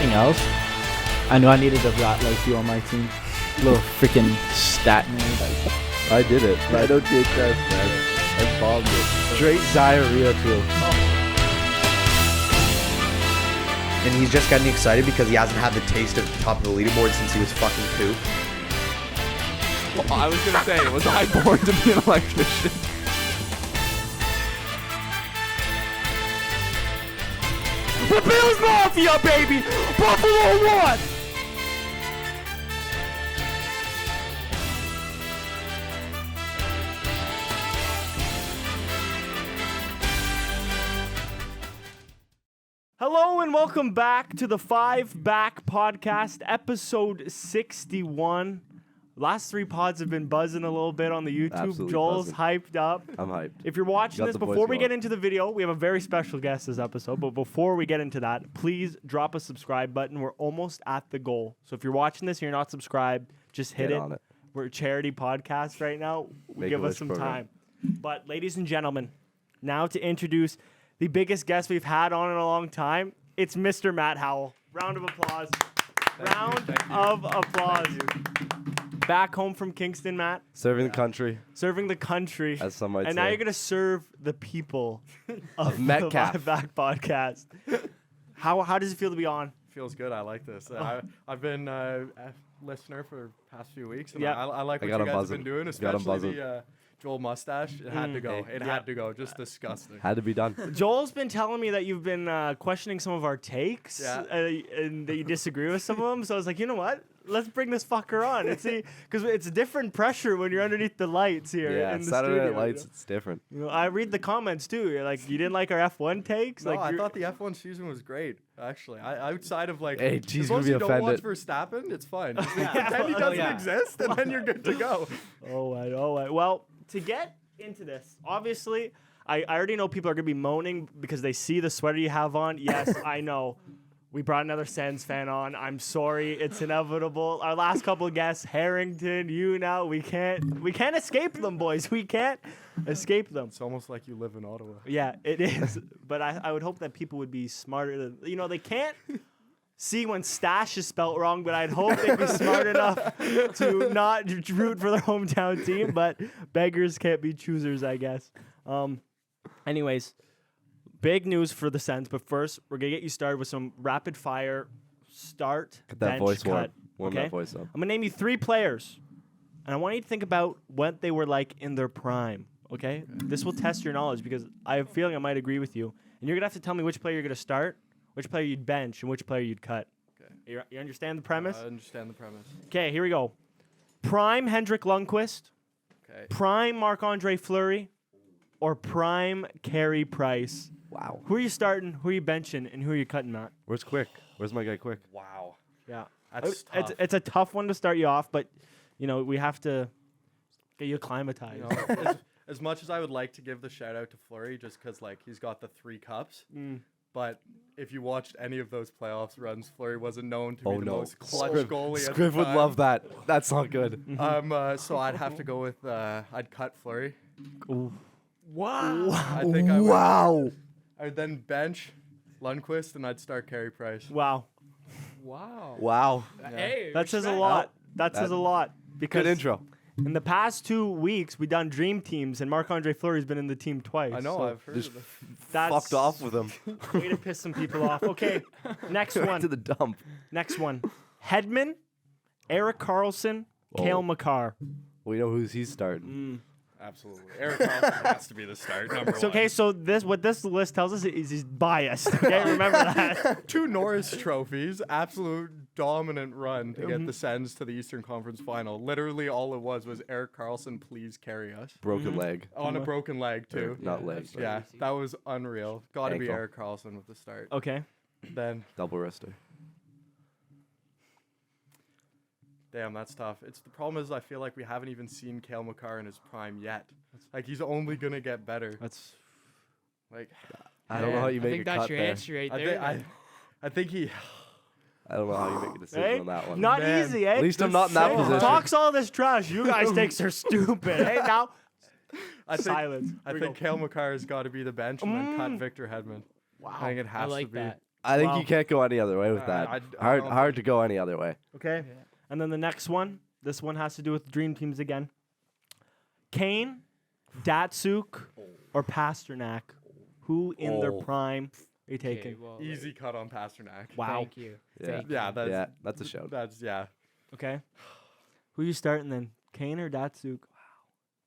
anything else, I knew I needed a rat like you on my team. Little freaking stat nerd. I did it. I don't take that, man. I bombed it. Straight diarrhea too. And he's just getting excited because he hasn't had the taste of the top of the leaderboard since he was fucking 2. Well, I was gonna say, was I born to be an electrician? The Bills Mafia, baby! Buffalo 1! Hello and welcome back to the 5 Back Podcast, episode 61. Last 3 pods have been buzzing a little bit on the YouTube. Absolutely Joel's buzzing. hyped up. I'm hyped. If you're watching Got this, the voice before we get going. into the video, we have a very special guest this episode. But before we get into that, please drop a subscribe button. We're almost at the goal. So if you're watching this and you're not subscribed, just hit Get it. on it. We're a charity podcast right now. Give us Make-A-Wish some program. time. But ladies and gentlemen, now to introduce the biggest guest we've had on in a long time, it's Mr. Matt Howell. Round of applause. Round of applause. Back home from Kingston, Matt. Serving the country, Serving the country. as some might And say. now you're going to serve the people of Metcalf. the 5 Back Podcast. How does it feel to be on? Feels good. I like this. I've been a listener for the past few weeks, and Yeah. I like I what got you him guys have buzzing. been doing, Got him especially buzzing. the Joel mustache. It had to go. It had to go. Just disgusting. Had to be done. Joel's been telling me that you've been questioning some of our takes Yeah. And that you disagree with some of them. So I was like, you know what? Let's bring this fucker on and see. Because it's different pressure when you're underneath the lights here Yeah, in the Saturday studio. Night Lights, it's different. You know, I read the comments too. You're like, you didn't like our F1 takes? No, like I you're- thought the F1 season was great. Actually, outside of like, Hey, as he's long gonna as be you don't watch offended. Verstappen, it's fine. Just pretend he doesn't exist, and then you're good to go. All right. Well, to get into this, obviously, I already know people are going to be moaning because they see the sweater you have on. Yes, I know. We brought another Sens fan on. I'm sorry. It's inevitable. Our last couple of guests, Harrington, we can't escape them, boys. We can't escape them. It's almost like you live in Ottawa. Yeah, it is. But I would hope that people would be smarter than, they can't see when stash is spelt wrong, but I'd hope they'd be smart enough to not root for their hometown team, but beggars can't be choosers, I guess. Anyways, big news for the Sens, but first, we're going to get you started with some rapid fire start, Get that bench, voice cut. warm. Warm Okay? that voice up. I'm going to name you 3 players, and I want you to think about what they were like in their prime, okay? This will test your knowledge because I have a feeling I might agree with you. And you're going to have to tell me which player you're going to start, which player you'd bench, and which player you'd cut. Okay. You understand the premise? I understand the premise. Okay, here we go. Prime Hendrik Lundqvist, Okay. prime Marc-Andre Fleury, or prime Carey Price. Wow. Who are you starting, who are you benching, and who are you cutting, Matt? Where's Quick? Where's my guy Quick? Wow. Yeah. That's tough. It's a tough one to start you off, but, we have to get you acclimatized. You know, as much as I would like to give the shout out to Fleury just because he's got the 3 cups, but if you watched any of those playoffs runs, Fleury wasn't known to be the most clutch goalie at the Scriv would time. love that. That's not good. So I'd have to go with I'd cut Fleury. Ooh. Wow. I think I would. Wow. I'd then bench Lundqvist and I'd start Carey Price. Wow. Wow. Hey, That says a lot. That says a lot. Because Good intro. in the past 2 weeks, we've done dream teams, and Marc-Andre Fleury's been in the team twice. I know, so I've heard just of it. that's Fucked off with him. way to piss some people off. Okay, next to one. the dump. Next one. Hedman, Eric Carlson, Cale Makar. We know who's he's starting. Absolutely. Eric Carlson has to be the start, number one. So, okay, so what this list tells us is he's biased. Okay, remember that. 2 Norris trophies, absolute dominant run to get the Sens to the Eastern Conference Final. Literally all it was Eric Carlson, please carry us. Broken leg. On a broken leg, too. Not leg. sorry. Yeah, that was unreal. Got to be Ankle. Eric Carlson with the start. Okay. Then, Double wrister. damn, that's tough. The problem is I feel like we haven't even seen Cale Makar in his prime yet. He's only going to get better. That's Like, I don't know how you I make think a that's cut your there. answer right I there. think, I think he... I don't know how you make a decision hey, on that one. not Man. easy, eh? At least I'm not in that Hey, position. Talks all this trash. You guys takes are stupid. Hey, now I think, silence. I Here we think go. Cale Makar has got to be the bench and then cut Victor Hedman. Wow. I think it has like to be. that. I think Wow. you can't go any other way with that. I don't Hard to go any other way. Okay. And then the next one. This one has to do with dream teams again. Kane, Datsuk, or Pasternak. Who in their prime are you taking? Okay, well, Easy cut on Pasternak. Wow. Thank you. Yeah. Thank you. Yeah, That's a shout. That's Okay. Who you starting then? Kane or Datsuk? Wow.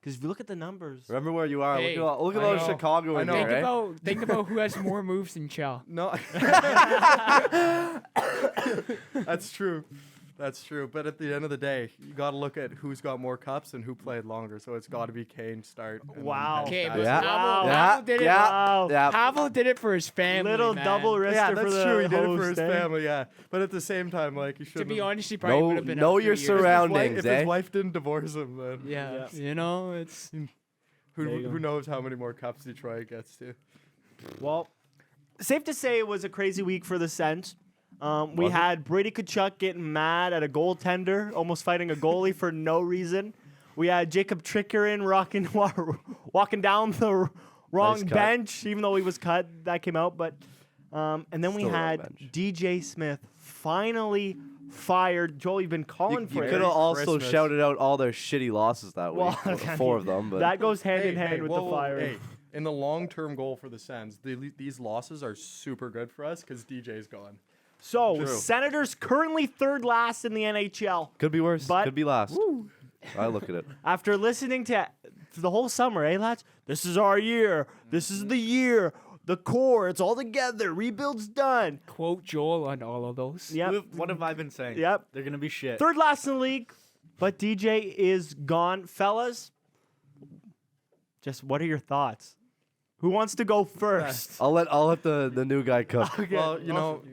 Because if you look at the numbers. Remember where you are. Hey, look at I all know. Chicago I in know. there, Think right? about who has more moves than Chell. No. That's true. That's true. But at the end of the day, you got to look at who's got more cups and who played longer. So it's got to be Kane start. and then Wow. Pasternak. Okay, but Yeah. Havel did it. Wow. Yeah. Havel did it for his family. Little man. double wrister Yeah, for that's the true. He did it host, for his eh? family, yeah. But at the same time, like, you should To be honest, he probably Know- would have been. know up 3 your years. surroundings. If eh? his wife didn't divorce him, then Yeah, Yeah. you know, it's There you go. who knows how many more cups Detroit gets to. Well, safe to say it was a crazy week for the Sens. We Was it? had Brady Tkachuk getting mad at a goaltender, almost fighting a goalie for no reason. We had Jacob Trickerin walking down the wrong Nice cut. bench, even though he was cut. That came out. But and then we Still the wrong had bench. DJ Smith finally fired. Joel, you've been calling You for could it. have also Christmas. shouted out all their shitty losses that Well, week. I Four mean, of them, but that goes hand in hand with whoa, the whoa, firing. hey, in the long-term goal for the Sens, these losses are super good for us because DJ's gone. So, True. Senators currently third last in the NHL. could be worse. But- Could be last. I look at it. After listening to the whole summer, eh, lads? This is our year. This is the year. The core, it's all together. Rebuild's done. quote Joel on all of those. Yep. What have I been saying? Yep. They're gonna be shit. Third last in the league, but DJ is gone. Fellas, just what are your thoughts? Who wants to go first? I'll let the new guy cook. Well, you know,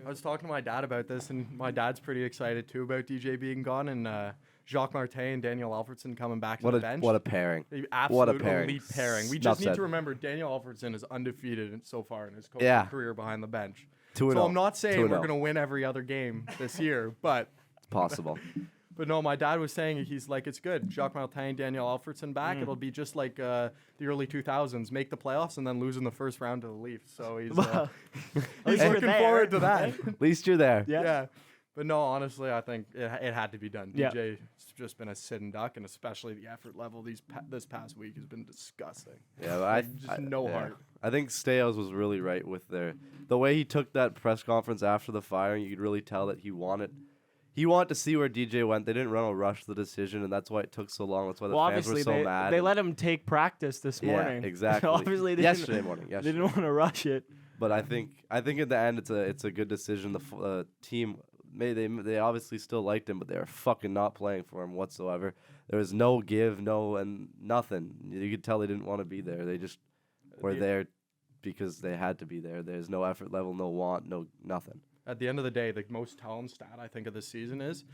I was talking to my dad about this, and my dad's pretty excited too about DJ being gone and Jacques Martin and Daniel Alfredson coming back to What the a bench. what a pairing. The what a absolute pairing. elite pairing. We Enough just need said. to remember Daniel Alfredson is undefeated so far in his coaching Yeah. career behind the bench. 2-0. So I'm not saying we're 2-0. going to win every other game this year, but It's possible. no, my dad was saying he's like, it's good. Jacques Martin, Daniel Alfredson back. It'll be just like the early 2000s, make the playoffs and then lose in the first round to the Leafs. So he's least you're looking there, forward to that. At least you're there. Yeah. Yeah. But no, honestly, I think it had to be done. Yeah. DJ's just been a sitting duck, and especially the effort level this past week has been disgusting. Yeah, but Just no heart. I think Steos was really right with the way he took that press conference after the firing. You could really tell that he wanted to see where DJ went. They didn't want to rush the decision, and that's why it took so long. That's why the Well, fans were obviously, so mad. they let him take practice this yeah, morning. exactly. Obviously, they yesterday morning. They Yesterday. didn't want to rush it. But I think in the end, it's a good decision. The team they obviously still liked him, but they were fucking not playing for him whatsoever. There was no give, and nothing. You could tell they didn't want to be there. They just were there because they had to be there. There's no effort level, no want, no nothing. At the end of the day, the most telling stat I think of this season is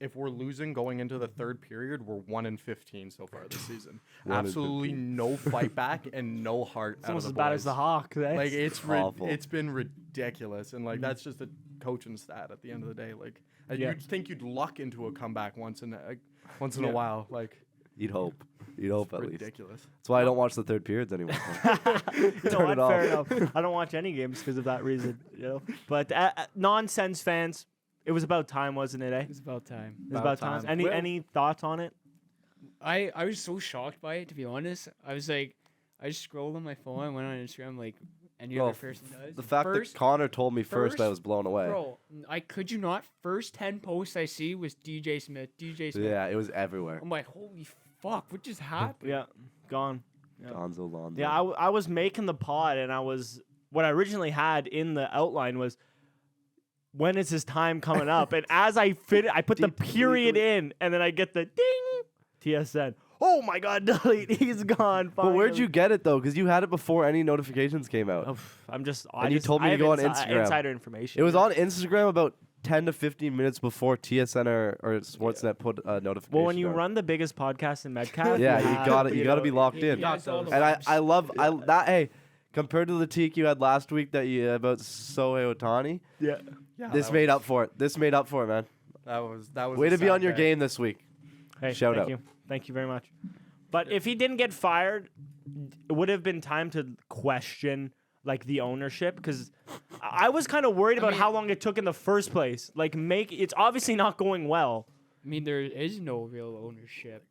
if we're losing going into the third period, we're 1-15 so far this season. 1-15. Absolutely no fight back and no heart. It's out almost of as the bad boys. as the Hawks. Eh? Like Awful. it's been ridiculous, and like that's just a coaching stat at the end of the day. Like Yeah. you'd think you'd luck into a comeback once in a Yeah. while. Like You'd hope at least. ridiculous. That's why I don't watch the third periods anymore. You know Turn what? it off. Fair enough. I don't watch any games because of that reason. You know, but non-sense fans, it was about time, wasn't it? Eh? It's about time. It was about time. Any thoughts on it? I was so shocked by it, to be honest. I was like, I just scrolled on my phone, I went on Instagram, like any Well, other person does. The fact First- that Connor told me first, I first- was blown away. Bro, I could you not. First 10 posts I see was DJ Smith. DJ Smith. Yeah, it was everywhere. I'm like, holy fuck, what just happened? Yeah, gone. Yeah. Gonzo Lonzo. Yeah, I was making the pod, and what I originally had in the outline was, when is his time coming up? And as I put the period in, and then I get the ding, TSN. Oh my God, delete. He's gone. But where'd finally. you get it though? Because you had it before any notifications came out. Oh, I'm just. And you told me to go on Instagram. Insider information. It was on Instagram about 10 to 15 minutes before TSN or Sportsnet put a notification. Well, when you out. run the biggest podcast in Metcalf, yeah, you have, got it. You got to know, be locked He in. has all the And vibes. I love that. Hey, compared to the teak you had last week that you about Sohei Ohtani, Yeah. Yeah, this made up for it. This made up for it, man. That was Way a to be sad on your day. game this week. Hey, Shout thank out. you. Thank you very much. But if he didn't get fired, it would have been time to question like the ownership, because I was kind of worried about how long it took in the first place. Like, it's obviously not going well. I mean, there is no real ownership.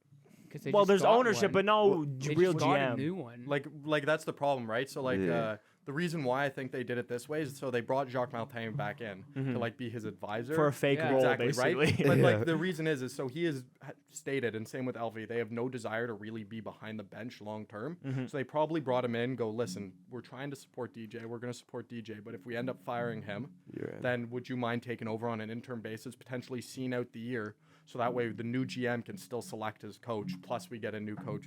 Well, there's ownership, but no they real just got a GM. new one. Like that's the problem, right? So the reason why I think they did it this way is so they brought Jacques Martin back in to like be his advisor For a fake role, exactly, basically. right? But like the reason is so he has stated, and same with LV, they have no desire to really be behind the bench long term. So they probably brought him in. Go, listen, we're trying to support DJ. We're going to support DJ, but if we end up firing him, then would you mind taking over on an interim basis, potentially seeing out the year, so that way the new GM can still select his coach. Plus we get a new coach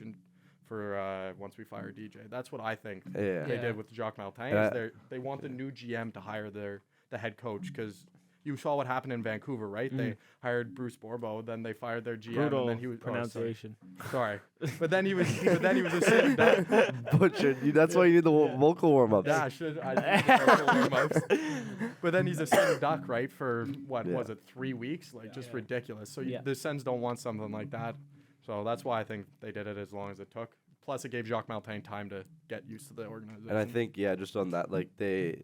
for once we fire DJ. That's what I think they did with Jacques Martin. Is they want the new GM to hire the head coach, because you saw what happened in Vancouver, right? They hired Bruce Borbo, then they fired their GM, Brutal and then he was pronunciation. Sorry, but then he was a sitting duck. Butchered. That's why you need the vocal warm-ups. Yeah, I should warm-ups. But then he's a sitting duck, right? For what was it, 3 weeks? Like just ridiculous. So the Sens don't want something like that. So that's why I think they did it as long as it took. Plus, it gave Jacques Martin time to get used to the organization. And I think, just on that, like they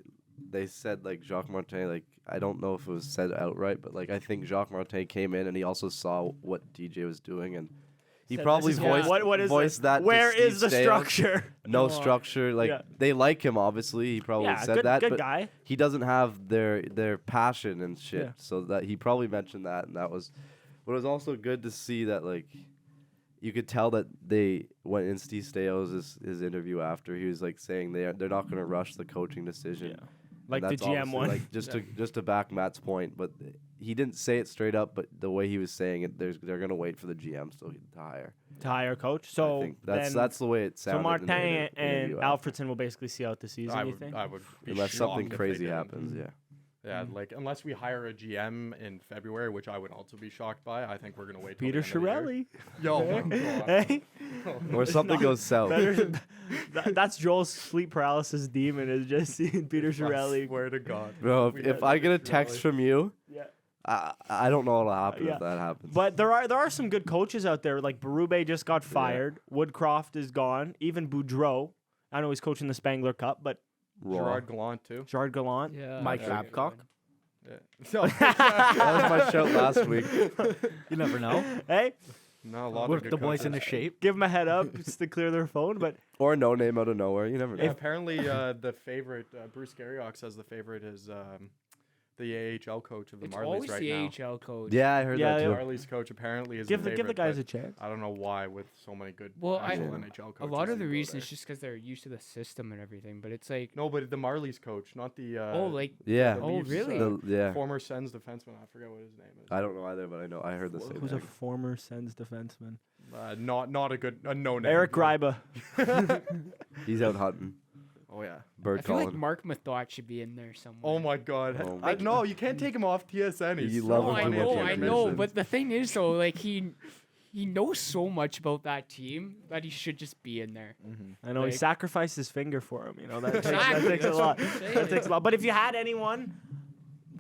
said, like Jacques Martin, like I don't know if it was said outright, but like I think Jacques Martin came in and he also saw what DJ was doing, and he probably voiced that. Where to is Steve the Staios. structure? No structure. Like they like him, obviously. He probably said that, good but guy. he doesn't have their passion and shit. So that he probably mentioned that, and that was. But it was also good to see that like. You could tell that they went in Steve Staios' his interview after, he was like saying they're not going to rush the coaching decision. Yeah. Like the GM one. Like just to back Matt's point, but he didn't say it straight up, but the way he was saying it, they're going to wait for the GM still to hire Coach. So I think that's the way it sounded. So Martin and interview Alfredson will basically see out the season. You think? I would be unless shocked something if they crazy didn't. happens. Yeah. Yeah, like unless we hire a GM in February, which I would also be shocked by. I think we're gonna wait. Peter till the end of the year. Chiarelli. Yo, my God. Hey? Or something goes south. That's Joel's sleep paralysis demon, is just seeing Peter I Chiarelli. swear to God. Bro, if I get a text from you, Yeah. I don't know what'll happen if that happens. But there are some good coaches out there. Like Berube just got fired. Woodcroft is gone. Even Boudreau. I know he's coaching the Spangler Cup, but Gerard Gallant too. Gerard Gallant. Yeah, Mike that's a good Babcock. one. Yeah. That was my shout last week. You never know. Hey, No, a lot of Work good the boys coaches. into shape. give him a head up just to clear their phone. But Or no name out of nowhere. You never know. Yeah, apparently, the favorite Bruce Garriock says the favorite is the AHL coach of the It's Marlies always right the now. AHL coach. Yeah, I heard Yeah, that The too. Marlies coach apparently is give the the guys a favorite, chance. but I don't know why with so many good Well, actual NHL coaches. A lot of that the go reason there. is just because they're used to the system and everything. But it's like, No, but the Marlies coach, not the Yeah. the Oh, Leafs, really? Yeah. former Sens defenseman. I forget what his name is. I don't know either, but I heard the same Who's a thing. former Sens defenseman? Not a no name. Eric Gryba. He's out hunting. Oh yeah. Bird I feel like calling. Mark Mathot should be in there somewhere. Oh my God. Oh my No, you can't take him off TSN. He's You so love No, him I too funny. much know, I know. information. But the thing is, though, like he knows so much about that team that he should just be in there. I know he Like- sacrificed his finger for him. You know that Exactly, takes a that's lot. what I'm saying. That takes a lot. But if you had anyone,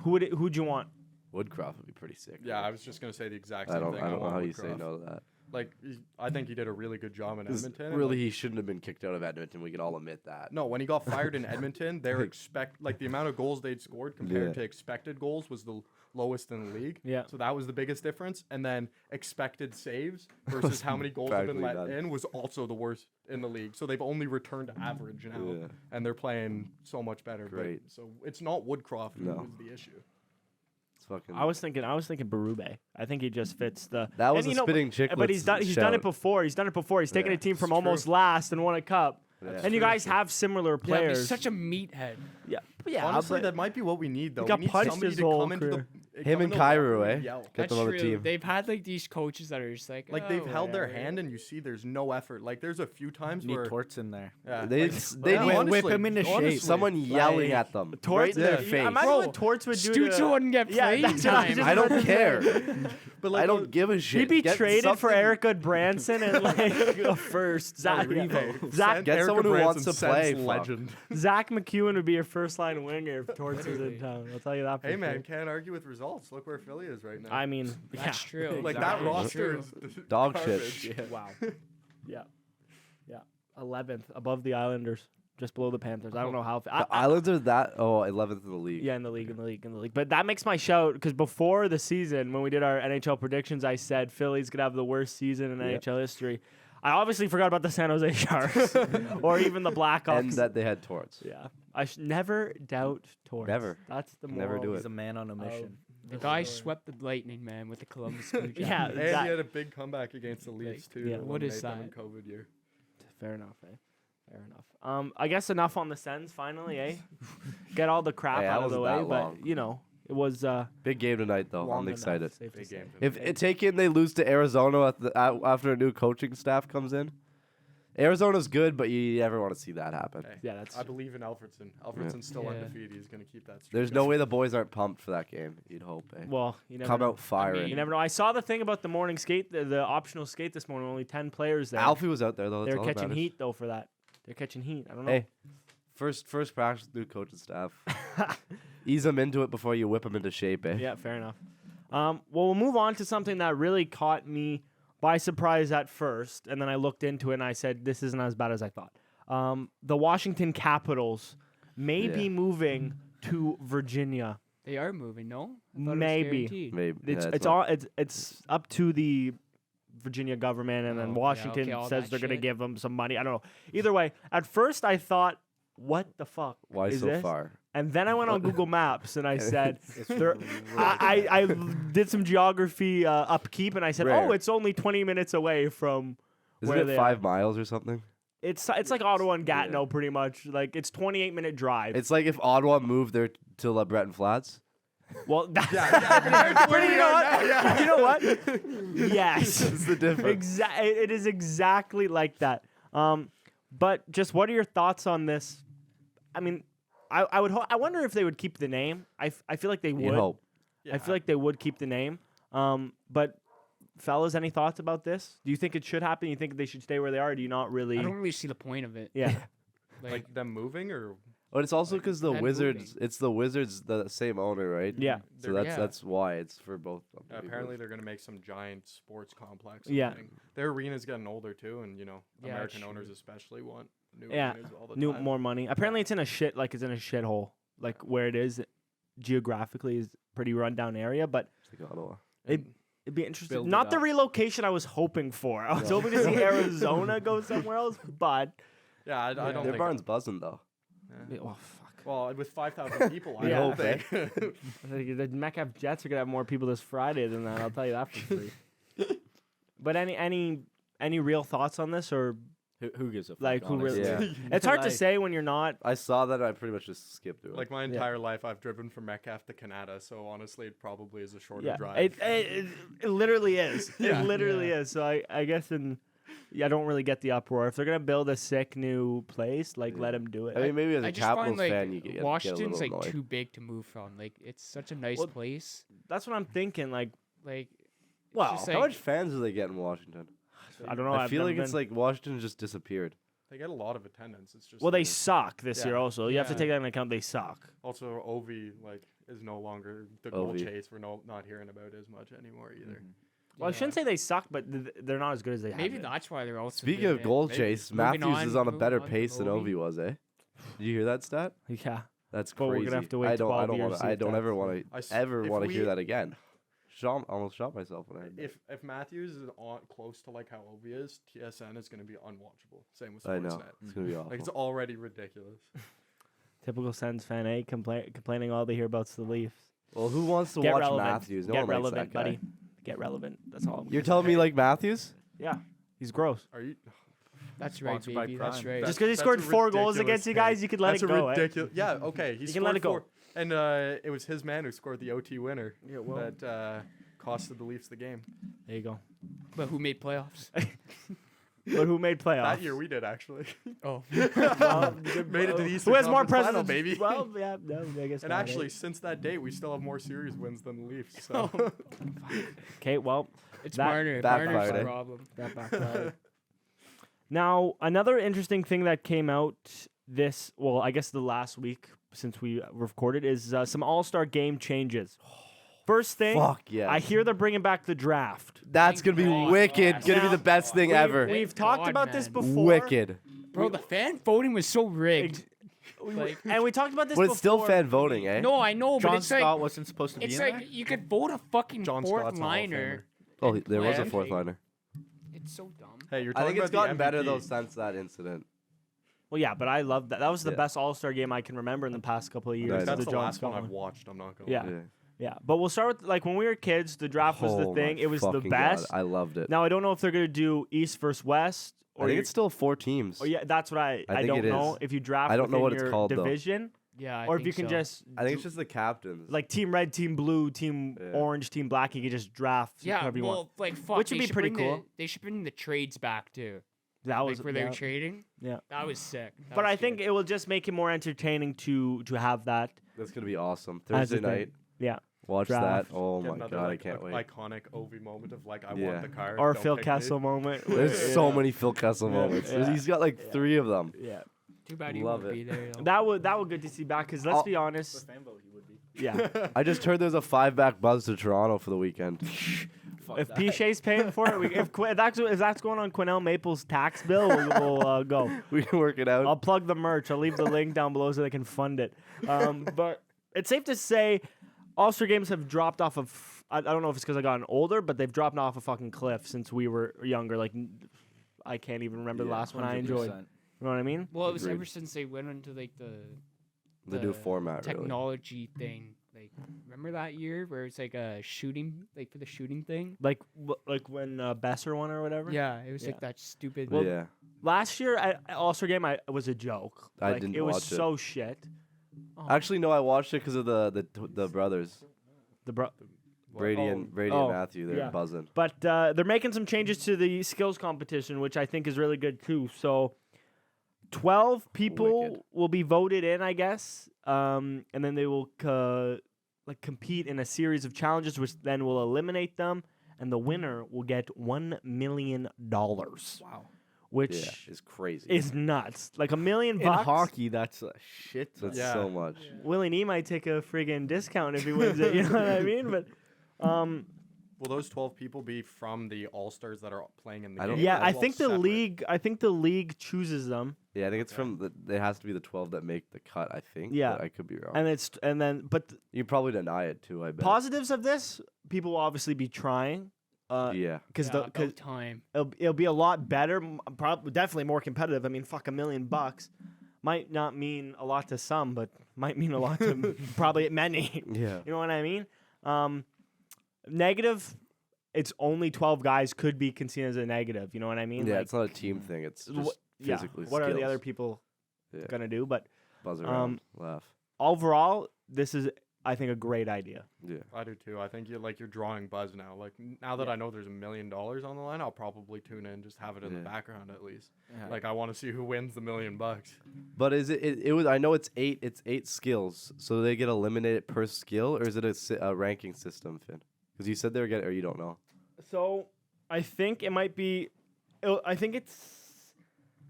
who'd you want? Woodcroft would be pretty sick. Yeah, I was just gonna say the exact I same don't thing. know want how you say Woodcroft. no to that. Like, I think he did a really good job in 'Cause Edmonton. and, Really, like, he shouldn't have been kicked out of Edmonton. We can all admit that. no, when he got fired in Edmonton, they're the amount of goals they'd scored compared Yeah. to expected goals was the lowest in the league. Yeah. So that was the biggest difference. And then expected saves versus how many goals have been let practically none. in was also the worst in the league. So they've only returned to average now, Yeah. and they're playing so much better. Great. But, so it's not Woodcroft who No. was the issue. It's fucking. I was thinking Berube. I think he just fits the. That was and a you know, spitting chicklets But he's done it shout. before. He's taken Yeah, a team from it's almost true. last and won a cup. Yeah. And you guys have similar Yeah, but players. he's such a meathead. yeah, yeah. Honestly, but that might be what we need, though. got We need punched somebody his to whole come into career. Him and Cairo, eh? Yell. Get That's them on true. the team. They've had like these coaches that are just like, Like oh, they've held their whatever." hand, and you see there's no effort. Like there's a few times Need where Torts in there. yeah, They like, they yeah, need whip him into shape. honestly. someone yelling Like, at them Torts, right in their yeah, face. Imagine what Torts would do. Stutzel wouldn't get playing that's what I time. just I don't wanted to care. say. But like, I don't give a shit. He'd be Get traded for something- Eric Goodbranson and like a first. Zach, Zach, Get someone who wants to play, fuck. legend. Zach McEwen would be your first line winger if Torts was in town. I'll tell you that. For Hey man, sure. can't argue with results. Look where Philly is right now. I mean, That's true. like Exactly. that roster True. is Dog garbage. shit. wow. Yeah. 11th above the Islanders. just below the Panthers. I don't know how. The Islanders are that 11th in the league. Yeah, in the league. But that makes my shout because before the season, when we did our NHL predictions, I said Philly's gonna have the worst season in NHL history. I obviously forgot about the San Jose Sharks or even the Blackhawks. And that they had Torts. Yeah, I never doubt Torts. Never. That's the Never do moral. it. He's a man on a mission. The guy swept the Lightning, man, with the Columbus Blue Jackets. Yeah, And that- he had a big comeback against the Leafs too. yeah. to What is eliminate them that? in COVID year. Fair enough, eh? Fair enough. I guess enough on the Sens finally, eh? Get all the crap Hey, that out of the way, wasn't that long. but you know, it was Big game tonight, though. long I'm enough, excited. safe to Big say. game. If they lose to Arizona after a new coaching staff comes in, Arizona's good, but you never want to see that happen. Hey, Yeah, that's I believe in Alfredson. Alfredson's still Yeah. undefeated. He's gonna keep that. Streak There's no way the boys aren't pumped for that game. You'd hope. Eh? well, you never Come know. out firing. You never know. I saw the thing about the morning skate, the optional skate this morning. Only 10 players there. Alfie was out there though. That's They're all that catching matters. heat though for that. They're catching heat. I don't know. Hey, first practice with new coaching staff. Ease them into it before you whip them into shape. Eh? Yeah, fair enough. Well, we'll move on to something that really caught me by surprise at first, and then I looked into it and I said, this isn't as bad as I thought. The Washington Capitals may be moving to Virginia. They are moving, no? I thought it was Maybe. guaranteed. Maybe. It's yeah, it's all it's up to the Virginia government, and Oh, then yeah, Washington okay, all says that they're gonna shit. give them some money. I don't know. Either way, at first I thought, what the fuck Why is so this? far? And then I went on Google Maps and I said, I did some geography upkeep, and I said, Rare. oh, it's only 20 minutes away from Isn't where it they 5 are. miles or something? It's like Ottawa and Gatineau, pretty much. Like it's 28-minute drive. It's like if Ottawa moved there to La Breton Flats. well, that's you know what? Yes, That's the difference. It is exactly like that. But just what are your thoughts on this? I mean, I would. I wonder if they would keep the name. I feel like they You would. hope. I feel like they would keep the name. But fellas, any thoughts about this? Do you think it should happen? You think they should stay where they are? Or do you not really? I don't really see the point of it. Yeah. Like them moving or But it's also because the them Wizards. It's the Wizards, the same owner, right? Yeah. So They're- that's why it's for both. of them to be apparently moved. they're gonna make some giant sports complex. Yeah. Thing. Their arena's getting older too, and Yeah, American true. owners especially want new Yeah. arenas all the New time. more money. Apparently, it's in a shithole. Like where it is geographically is pretty rundown area, but It's like Ottawa. it'd be interesting. Build it Not the up. relocation I was hoping for. I was hoping to see Arizona go somewhere else, but Yeah, I don't Their think. barn's buzzing though. oh fuck. Well, with 5,000 people, I Yeah. don't hope, think. The Metcalf Jets are gonna have more people this Friday than that. I'll tell you that for free. But any real thoughts on this, or Who gives a fuck? like who really? Yeah. It's hard to Like- say when you're not. I saw that. I pretty much just skipped through it. Like my entire life, I've driven from Metcalf to Canada, so honestly, it probably is a shorter Yeah, drive. it literally is. Yeah. It literally is. So I guess I don't really get the uproar. If they're gonna build a sick new place, like let them do it. I mean, maybe as I a just find Capitals like fan, you get a Washington's little like annoyed. too big to move from. Like it's such a nice Well, place. That's what I'm thinking. Like, Like well, just How like- much fans do they get in Washington? I don't know. I I've feel never like it's been- like Washington just disappeared. They get a lot of attendance. It's just well, they like- suck this year. Yeah. Also, you have to Yeah. take that into account. They suck. Also, Ovi is no longer the goal Ovi. chase. We're not hearing about as much anymore either. Well, I shouldn't say they suck, but they're not as good as they have maybe been. that's why they're also Speaking good, of eh? goal maybe. chase, Moving Matthews is on a moving better on pace from than Ovi. Ovi was, eh? Did you hear that stat? Yeah. That's But we're crazy. gonna have to wait I don't 12 want years to. to see I if don't that's ever the- want I s- to ever if want to hear we- that again. Almost shot myself when I heard that. If Matthews is on close to like how Ovi is, TSN is going to be unwatchable. Same with I know Sportsnet. it's gonna be awful. Like it's already ridiculous. Typical Sens fan, eh? Complaining all they hear about's the Leafs. Well, who wants to Get watch relevant. Matthews? No Get one likes relevant, that guy. buddy. Get relevant. That's all. You're telling me like Matthews? Yeah, he's gross. Are you? That's right, Sponsored by baby. That's Prime. right. Just because he That's scored a 4 goals ridiculous against you take. guys, you could let That's it go. a ridiculous. Yeah, okay. He You can let scored it go. 4, and it was his man who scored the OT winner Yeah, well. that costed the Leafs the game. There you go. But who made playoffs? But who made playoffs? That year we did actually. Oh, Well, Made it to the Eastern who has more Conference Final, presidents? baby. Well, yeah, no, I guess. And not, eh? actually, since that date, we still have more series wins than the Leafs. So Okay, well, it's That Marner. backfired, Marner's the eh? problem. that backfired. Now, another interesting thing that came out I guess the last week since we recorded is some All-Star game changes. First thing, Fuck yeah. I hear they're bringing back the draft. That's Thank gonna be God. wicked. Gonna be Now, the best thing ever. We've Thank talked God, about this man. before. Wicked. Bro, the fan voting was so rigged. Like, and we talked about this But before. it's still fan voting, eh? no, I know, but John it's Scott like wasn't supposed to be it's in like there? you could vote a fucking John fourth Scott's a Hall of liner. Oh, and there was a play. fourth liner. It's so dumb. Hey, you're I talking think it's about gotten the better MVP. though since that incident. Well, yeah, but I love that. That was the Yeah. best All-Star game I can remember in the past couple of years. Nice. That's the the John last one Scott I've watched. I'm not gonna. Yeah. lie. Yeah, but we'll start with like when we were kids, the draft was the Oh thing. my It was the fucking best. God, I loved it. Now I don't know if they're gonna do East versus West. I think it's still 4 teams. Oh yeah, that's what I think don't it know is. if you draft. I don't know within what it's your called, though. division, Yeah, I or if think you can so. just I think it's just the captains. like team red, team blue, team Yeah. orange, team black. You can just draft Yeah, whoever you well, want. like fuck, Which would they be should pretty bring the- cool. they should bring the trades back too. That was Like where they were yeah. trading. Yeah. That was sick. That But was I think good. it will just make it more entertaining to have that. That's gonna be awesome. as a Thursday thing. night. Yeah. Watch Draft. that. Oh Get my another, god, I like, can't wait. Iconic Ovi moment of like, I Yeah. want the card. Or don't Phil pick me. Kessel moment. There's Yeah. so many Phil Kessel Yeah, moments. yeah. He's got like 3 of them. Yeah. Too bad you Love won't it. be there. Though. That would good to see back because let's be honest. Yeah. I just heard there's a 5-back buzz to Toronto for the weekend. If Pichet's paying for it, if that's going on Quinnell Maple's tax bill, we'll go. We can work it out. I'll plug the merch. I'll leave the link down below so they can fund it. But it's safe to say All-Star games have dropped off of. I don't know if it's because I gotten older, but they've dropped off a fucking cliff since we were younger. Like, I can't even remember the Yeah, last one I enjoyed. 100%. You know what I mean? Well, it was Agreed. ever since they went into like The new format, really. technology thing. Like, remember that year where it's like a shooting, like for the shooting thing? Like when Besser won or whatever. Yeah, it was Yeah. like that stupid. Yeah. Last year at All-Star game, it was a joke. I Like, didn't It was watch it. so shit. Actually, no, I watched it because of the brothers. Brady and Oh, Matthew. They're yeah. buzzing. But they're making some changes to the skills competition, which I think is really good too. So 12 people Wicked. will be voted in, I guess, and then they will compete in a series of challenges, which then will eliminate them, and the winner will get $1 million. Wow. Which Yeah, it's crazy. is nuts. Like $1 million In bucks. hockey, that's a shit. That's Yeah. so much. Willie Nee might take a friggin' discount if he wins it. You know what I mean? But Will those 12 people be from the All Stars that are playing in the I don't- game? yeah, or I as well think the separate? league. I think the league chooses them, Yeah, I think it's from it has to be the 12 that make the cut. I think. Yeah. but I could be wrong. and then but You probably deny it too. I bet. positives of this, people will obviously be trying. Yeah. Because Yeah, about time. it'll be a lot better, probably definitely more competitive. I mean, fuck, $1 million might not mean a lot to some, but might mean a lot to probably many. Yeah. You know what I mean? Negative, it's only 12 guys could be considered as a negative. You know what I mean? Yeah, Like, it's not a team thing. It's wh- just yeah. physically. What are the skills. other people Yeah. gonna do? But Buzz around, laugh. overall, this is, I think, a great idea. Yeah. I do too. I think you're drawing buzz now. Like now that I know there's $1 million on the line, I'll probably tune in, just have it in the Yeah. background at least. Yeah. Like I want to see who wins the $1 million. But is it was? I know it's 8. It's 8 skills. So they get eliminated per skill, or is it a ranking system, Finn? Because you said they were getting, or you don't know. So I think it might be. I think it's.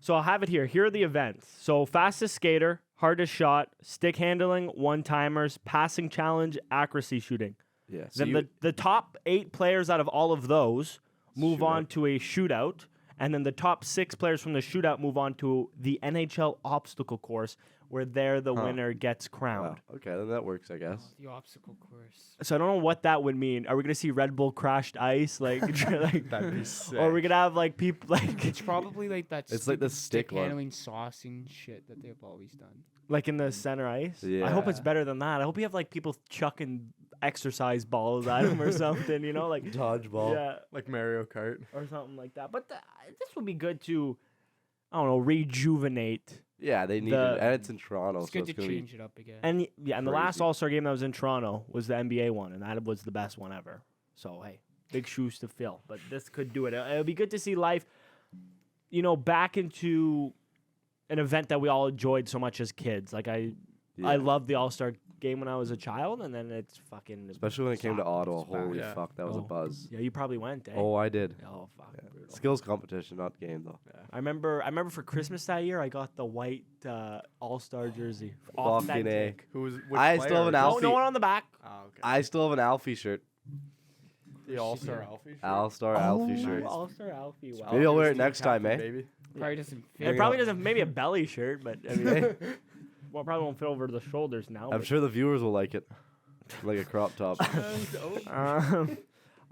So I'll have it here. Here are the events. So fastest skater, hardest shot, stick handling, one-timers, passing challenge, accuracy shooting. Yeah. So Then the top 8 players out of all of those move on Shootout. to a shootout, and then the top 6 players from the shootout move on to the NHL obstacle course, where there the winner gets crowned. Wow. Okay, then that works, I guess. The obstacle course. So I don't know what that would mean. Are we gonna see Red Bull crashed ice, like, like That'd be sick. or are we gonna have like people like It's probably like that. It's like the stupid stick one. handling saucing shit that they've always done. like in the center ice? I hope it's Yeah. better than that. I hope you have like people chucking exercise balls at them or something. You know, like Dodgeball. yeah, like Mario Kart. or something like that. But this would be good to, I don't know, rejuvenate. Yeah, they need The- it, and it's in Toronto, It's so good it's to gonna change it up again. And and the last Crazy. All-Star game that was in Toronto was the NBA one, and that was the best one ever. So hey, big shoes to fill. But this could do it. It would be good to see life, back into an event that we all enjoyed so much as kids. Like I Yeah. loved the All-Star game when I was a child, and then it's fucking. Especially when it came to stopped. Ottawa. It's back. Holy Yeah. fuck, that was a Oh. buzz. Yeah, you probably went. Eh? Oh, I did. Oh fuck. Brutal. Skills competition, not game though. I remember for Christmas that year, I got the white All-Star jersey. Fucking A. Authentic. Which I still have an player? No, Alfie. no one on the back. Oh, okay. I still have an Alfie shirt. The All Star Alfie. shirt? All-Star Alfie shirt. All-Star Alfie. Wow. Maybe I'll wear it Team next time, captain, eh? Baby. Probably doesn't fit. It probably doesn't. Maybe a belly shirt, but I mean, well, probably won't fit over the shoulders now. I'm but, sure the viewers will like it, like a crop top.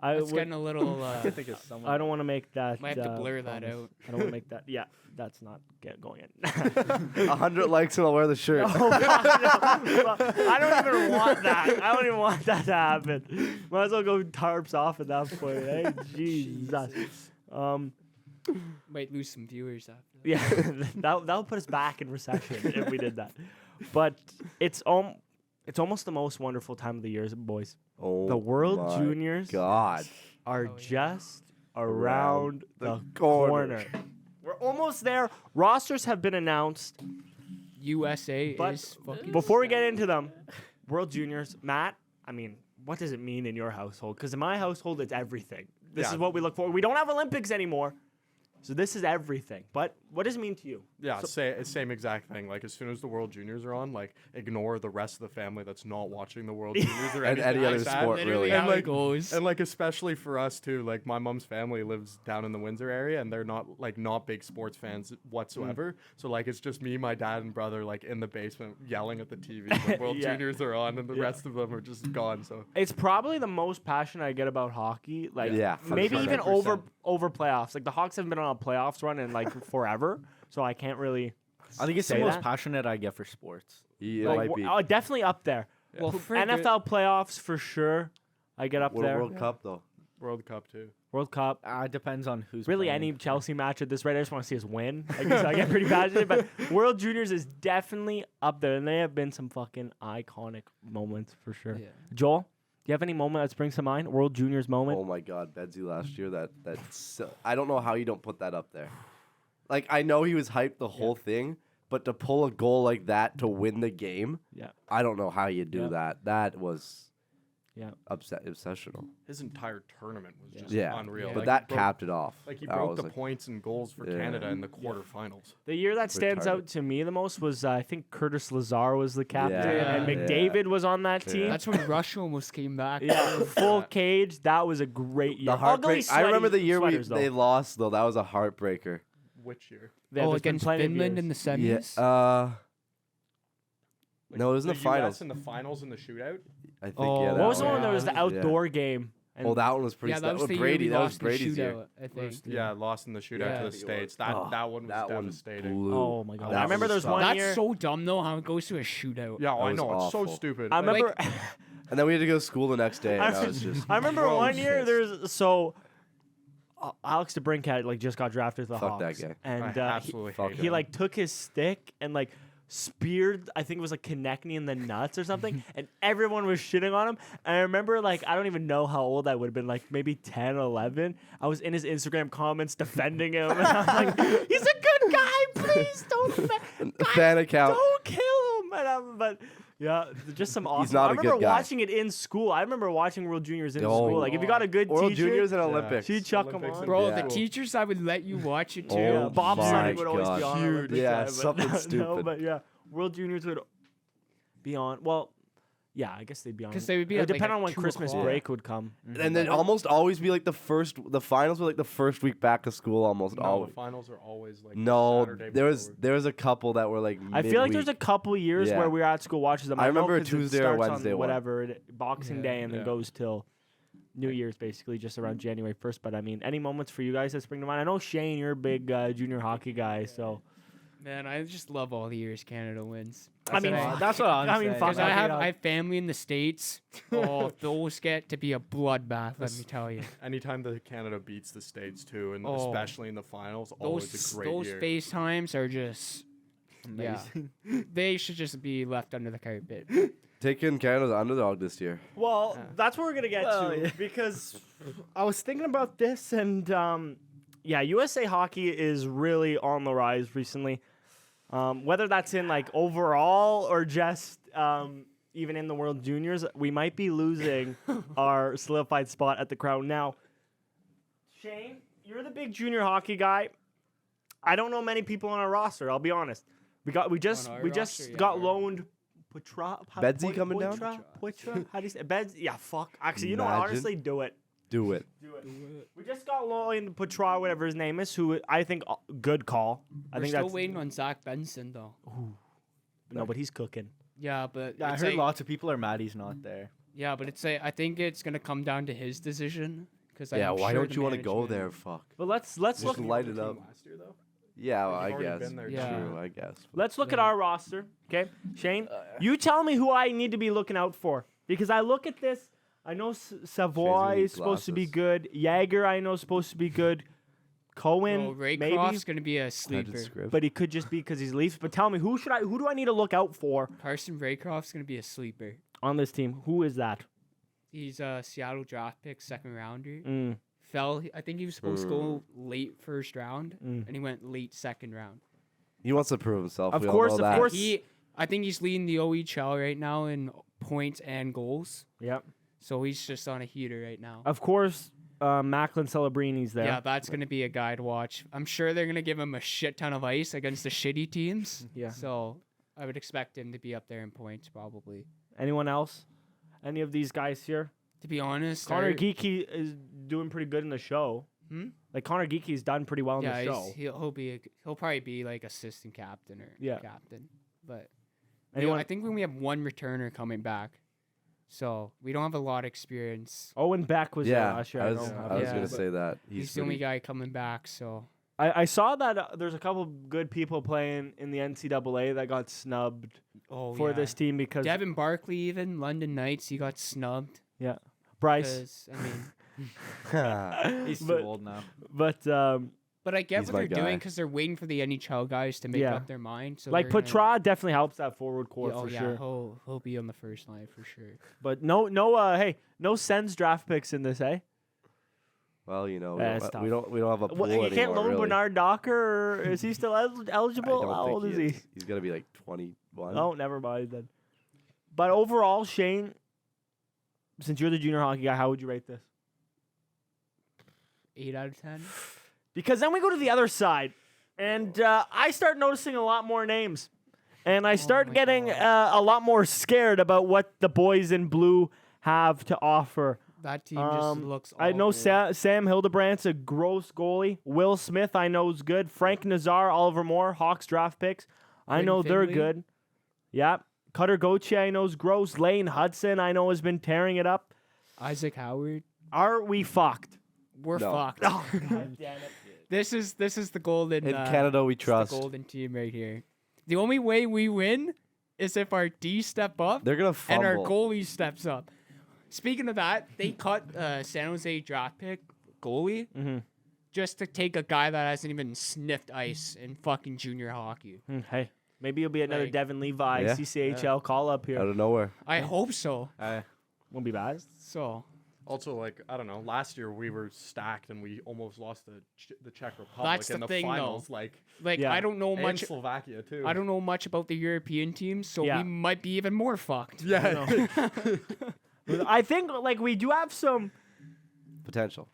I It's would, getting a little. I think it's someone. I don't want to make that. Might have to blur that promise. out. I don't want to make that. Yeah, that's not going in. 100 likes and I'll wear the shirt. Oh, God, no. I don't even want that. I don't even want that to happen. Might as well go tarps off at that point. Hey, Jesus. Might lose some viewers after that. Yeah, that would put us back in recession if we did that. But it's almost the most wonderful time of the year, boys. Oh, The World my Juniors God. are Oh, yeah. just around the the corner. corner. We're almost there. Rosters have been announced. USA But is fucking. before we get into them, World Juniors, Matt, I mean, what does it mean in your household? Because in my household, it's everything. This Yeah. is what we look for. We don't have Olympics anymore. So this is everything. But what does it mean to you? Yeah, same exact thing. Like as soon as the World Juniors are on, like ignore the rest of the family that's not watching the World Juniors or And anything any other like that. sport, Literally really. how And, it goes. And like especially for us too, like my mom's family lives down in the Windsor area, and they're not big sports fans whatsoever. So like it's just me, my dad, and brother like in the basement yelling at the TV when World Yeah. Juniors are on, and the rest of them are just gone. So It's probably the most passionate I get about hockey. Like, Yeah, maybe 100%. even over playoffs. Like the Hawks have been on a playoffs run in like forever, so I can't really. I think it's the say most that. passionate I get for sports. Yeah, it Like, might be. definitely up there. Well, for NFL playoffs for sure. I get up there. World Cup, though. World Cup too. World Cup. Depends on who's Really, playing. any Chelsea match at this rate, I just want to see us win. I guess I get pretty passionate, but World Juniors is definitely up there, and they have been some fucking iconic moments for sure. Yeah. Joel, do you have any moment that springs to mind? World Juniors moment? Oh my God, Bedsy last year. That's I don't know how you don't put that up there. Like I know he was hyped the whole thing, but to pull a goal like that to win the game, Yeah. I don't know how you do Yeah. that. That was Yeah. obsessional. His entire tournament was just Yeah, unreal. Yeah. but Like, that he broke- capped it off. Like he That broke was the like- points and goals for Yeah. Canada in the quarterfinals. The year that stands Retarded. out to me the most was I think Curtis Lazar was the captain Yeah, and yeah. McDavid was on that team. That's when Russia almost came back. Yeah, full cage. That was a great year. The heartbreak. I remember the year sweaters, they though. lost though. That was a heartbreaker. Which year? Yeah, Oh, there's been against plenty of Finland years. in the semis. Yeah. Like, No, it was in the finals. US in the finals in the shootout. I think. Oh, yeah. What That was the one one. that was the Yeah. outdoor game? And Oh, that one was pretty. Yeah, that was the Brady. year we That was lost in the Brady's year. shootout, I think. Yeah, lost in the shootout Yeah. to the States. That Oh, that one was that one devastating. blew. Oh my god! That I remember was there was tough. one That's year. so dumb though how it goes to a shootout. Yeah, I was know it's awful. so stupid. I Like, remember. And then we had to go to school the next day. And I, that was just. I remember gross. one year there's so. Alex DeBrincat like just got drafted to the Fuck that Hawks, guy. and I absolutely fuck hate he him. like took his stick and like speared I think it was like Konechny in the nuts or something, and everyone was shitting on him. And I remember like I don't even know how old I would have been, like maybe 10, 11. I was in his Instagram comments defending him, and I'm like, he's a good guy, please don't Fan account. don't kill him. And but yeah, just some awesome. not I a good remember guy. watching it in school. I remember watching World Juniors in Oh. school. Like if you got a good World teacher, Juniors and Olympics. she'd chuck them Olympics on. and- Bro, Yeah. the teachers that would let you watch it too. Oh Bob my Sonny would always be God. on. Huge. Olympic Yeah, side, but something No, stupid. but yeah, World Juniors would be on. Well, yeah, I guess they'd be on. 'Cause they would be It at, like, depend at on when 2 Christmas o'clock. break would come. And then almost always be like the finals were like the first week back of school almost No, always. the finals are always like No, Saturday there was a couple that were like I feel like there's a midweek. couple years Yeah. where we were at school watching them. I know remember a 'cause it Tuesday or starts on Wednesday one. whatever Boxing Yeah. Day, and then Yeah. goes till New Year's, basically just around January 1st. But I mean, any moments for you guys that spring to mind? I know Shane, you're a big junior hockey guy, so Man, I just love all the years Canada wins. I mean, That's what I'm I mean, saying. fuck, Because I have I- I have family in the States. Oh, those get to be a bloodbath. Let me tell you. Anytime that Canada beats the States too, and Oh. especially in the finals, always a great Those year. FaceTimes are just Amazing. they should just be left under the carpet. Taking Canada's underdog this year. Well, that's what we're gonna get Well, to yeah. because I was thinking about this, and yeah, USA hockey is really on the rise recently. Whether that's in like overall or just even in the World Juniors, we might be losing our solidified spot at the Crown. Now, Shane, you're the big junior hockey guy. I don't know many people on our roster. I'll be honest. We just On our got roster, yeah. loaned. Petra, Bedsy coming down? Petra? How do you say Beds? Yeah, fuck. Actually, you know what? Imagine. Honestly, do it. Do it. We just got Loin Petra, whatever his name is, who I think good call. I We're think still that's waiting on Zach Benson though. no, but he's cooking. Yeah, but I it's heard like- lots of people are mad he's not there. Yeah, but it's I think it's gonna come down to his decision. Yeah, why don't you want to go there? Fuck. But let's Just look. light it up. Last year though. Yeah, well, Like, I you've already guess. been there, Yeah. True, I guess. Let's look at our roster. Okay, Shane, you tell me who I need to be looking out for because I look at this. I know Savoy need is supposed to be glasses. good. Jaeger, I know, is supposed to be good. Cohen, No, maybe, Raycroft's gonna be a sleeper. but he could just be because he's Leafs. But tell me, who do I need to look out for Carson Raycroft's gonna be a sleeper. on this team? Who is that? He's a Seattle draft pick, second rounder. Mm. I think he was supposed to go late first round, and he went late second round. He wants to prove himself. Of we all course, know of that. course. I think he's leading the OHL right now in points and goals. Yep. So he's just on a heater right now. Of course, Macklin Celebrini's there. Yeah, that's going to be a guy to watch. I'm sure they're going to give him a shit ton of ice against the shitty teams. Yeah. So I would expect him to be up there in points probably. Anyone else? Any of these guys here? To be honest, Connor Geeky is doing pretty good in the show. Hmm? Like Connor Geeky's done pretty well in yeah, the show. he'll probably be like assistant captain or captain. But Anyone? I think when we have one returner coming back, so we don't have a lot of experience. Owen Beck was there Yeah, last year. I was Yeah. gonna But say that. He's the only guy coming back. So I saw that there's a couple good people playing in the NCAA that got snubbed for this team because Devin Barkley, even London Knights, he got snubbed. yeah, Bryce. 'Cause, I mean, He's too But- old now. But but I get He's what my they're doing guy. because they're waiting for the NHL guys to make Yeah. up their mind. So like they're gonna- Petra definitely helps that forward core Yeah, for yeah, sure. he'll be on the first line for sure. But no, hey, no Sens draft picks in this, eh? Well, you know, Yeah, it's we don't have a pool You can't anymore. loan Really. Bernard Docker, or is he still I eligible? don't How think old is he? He's gonna be like 21. Oh, never mind then. But overall, Shane, since you're the junior hockey guy, how would you rate this? 8 out of 10. Because then we go to the other side, and I start noticing a lot more names, and I start my getting a lot more scared about what the boys in blue have to offer. That team just looks. I know awful. Sam Hildebrandt's a gross goalie. Will Smith, I know, is good. Frank Nazar, Oliver Moore, Hawks draft picks. I Quinn know they're Finley. good. Yeah. Cutter Gauthier, I know, is gross. Lane Hudson, I know, has been tearing it up. Isaac Howard. Are we fucked? We're No. fucked. Oh, God damn it. This is the golden. In Canada, we it's the trust. golden team right here. The only way we win is if our D step up They're gonna and fumble. our goalie steps up. Speaking of that, they cut San Jose draft pick goalie just to take a guy that hasn't even sniffed ice in fucking junior hockey. Hey, maybe you'll be another Like- Devin Levi, Yeah. CCHL call up here. Out of nowhere. I hope so. Won't be bad. So Also, like, I don't know. Last year we were stacked and we almost lost the Czech Republic That's in the the thing, though. finals. Like, Yeah. I don't know and much. Slovakia too. I don't know much about the European teams, so Yeah. we might be even more fucked. Yeah. I think like we do have some, Potential.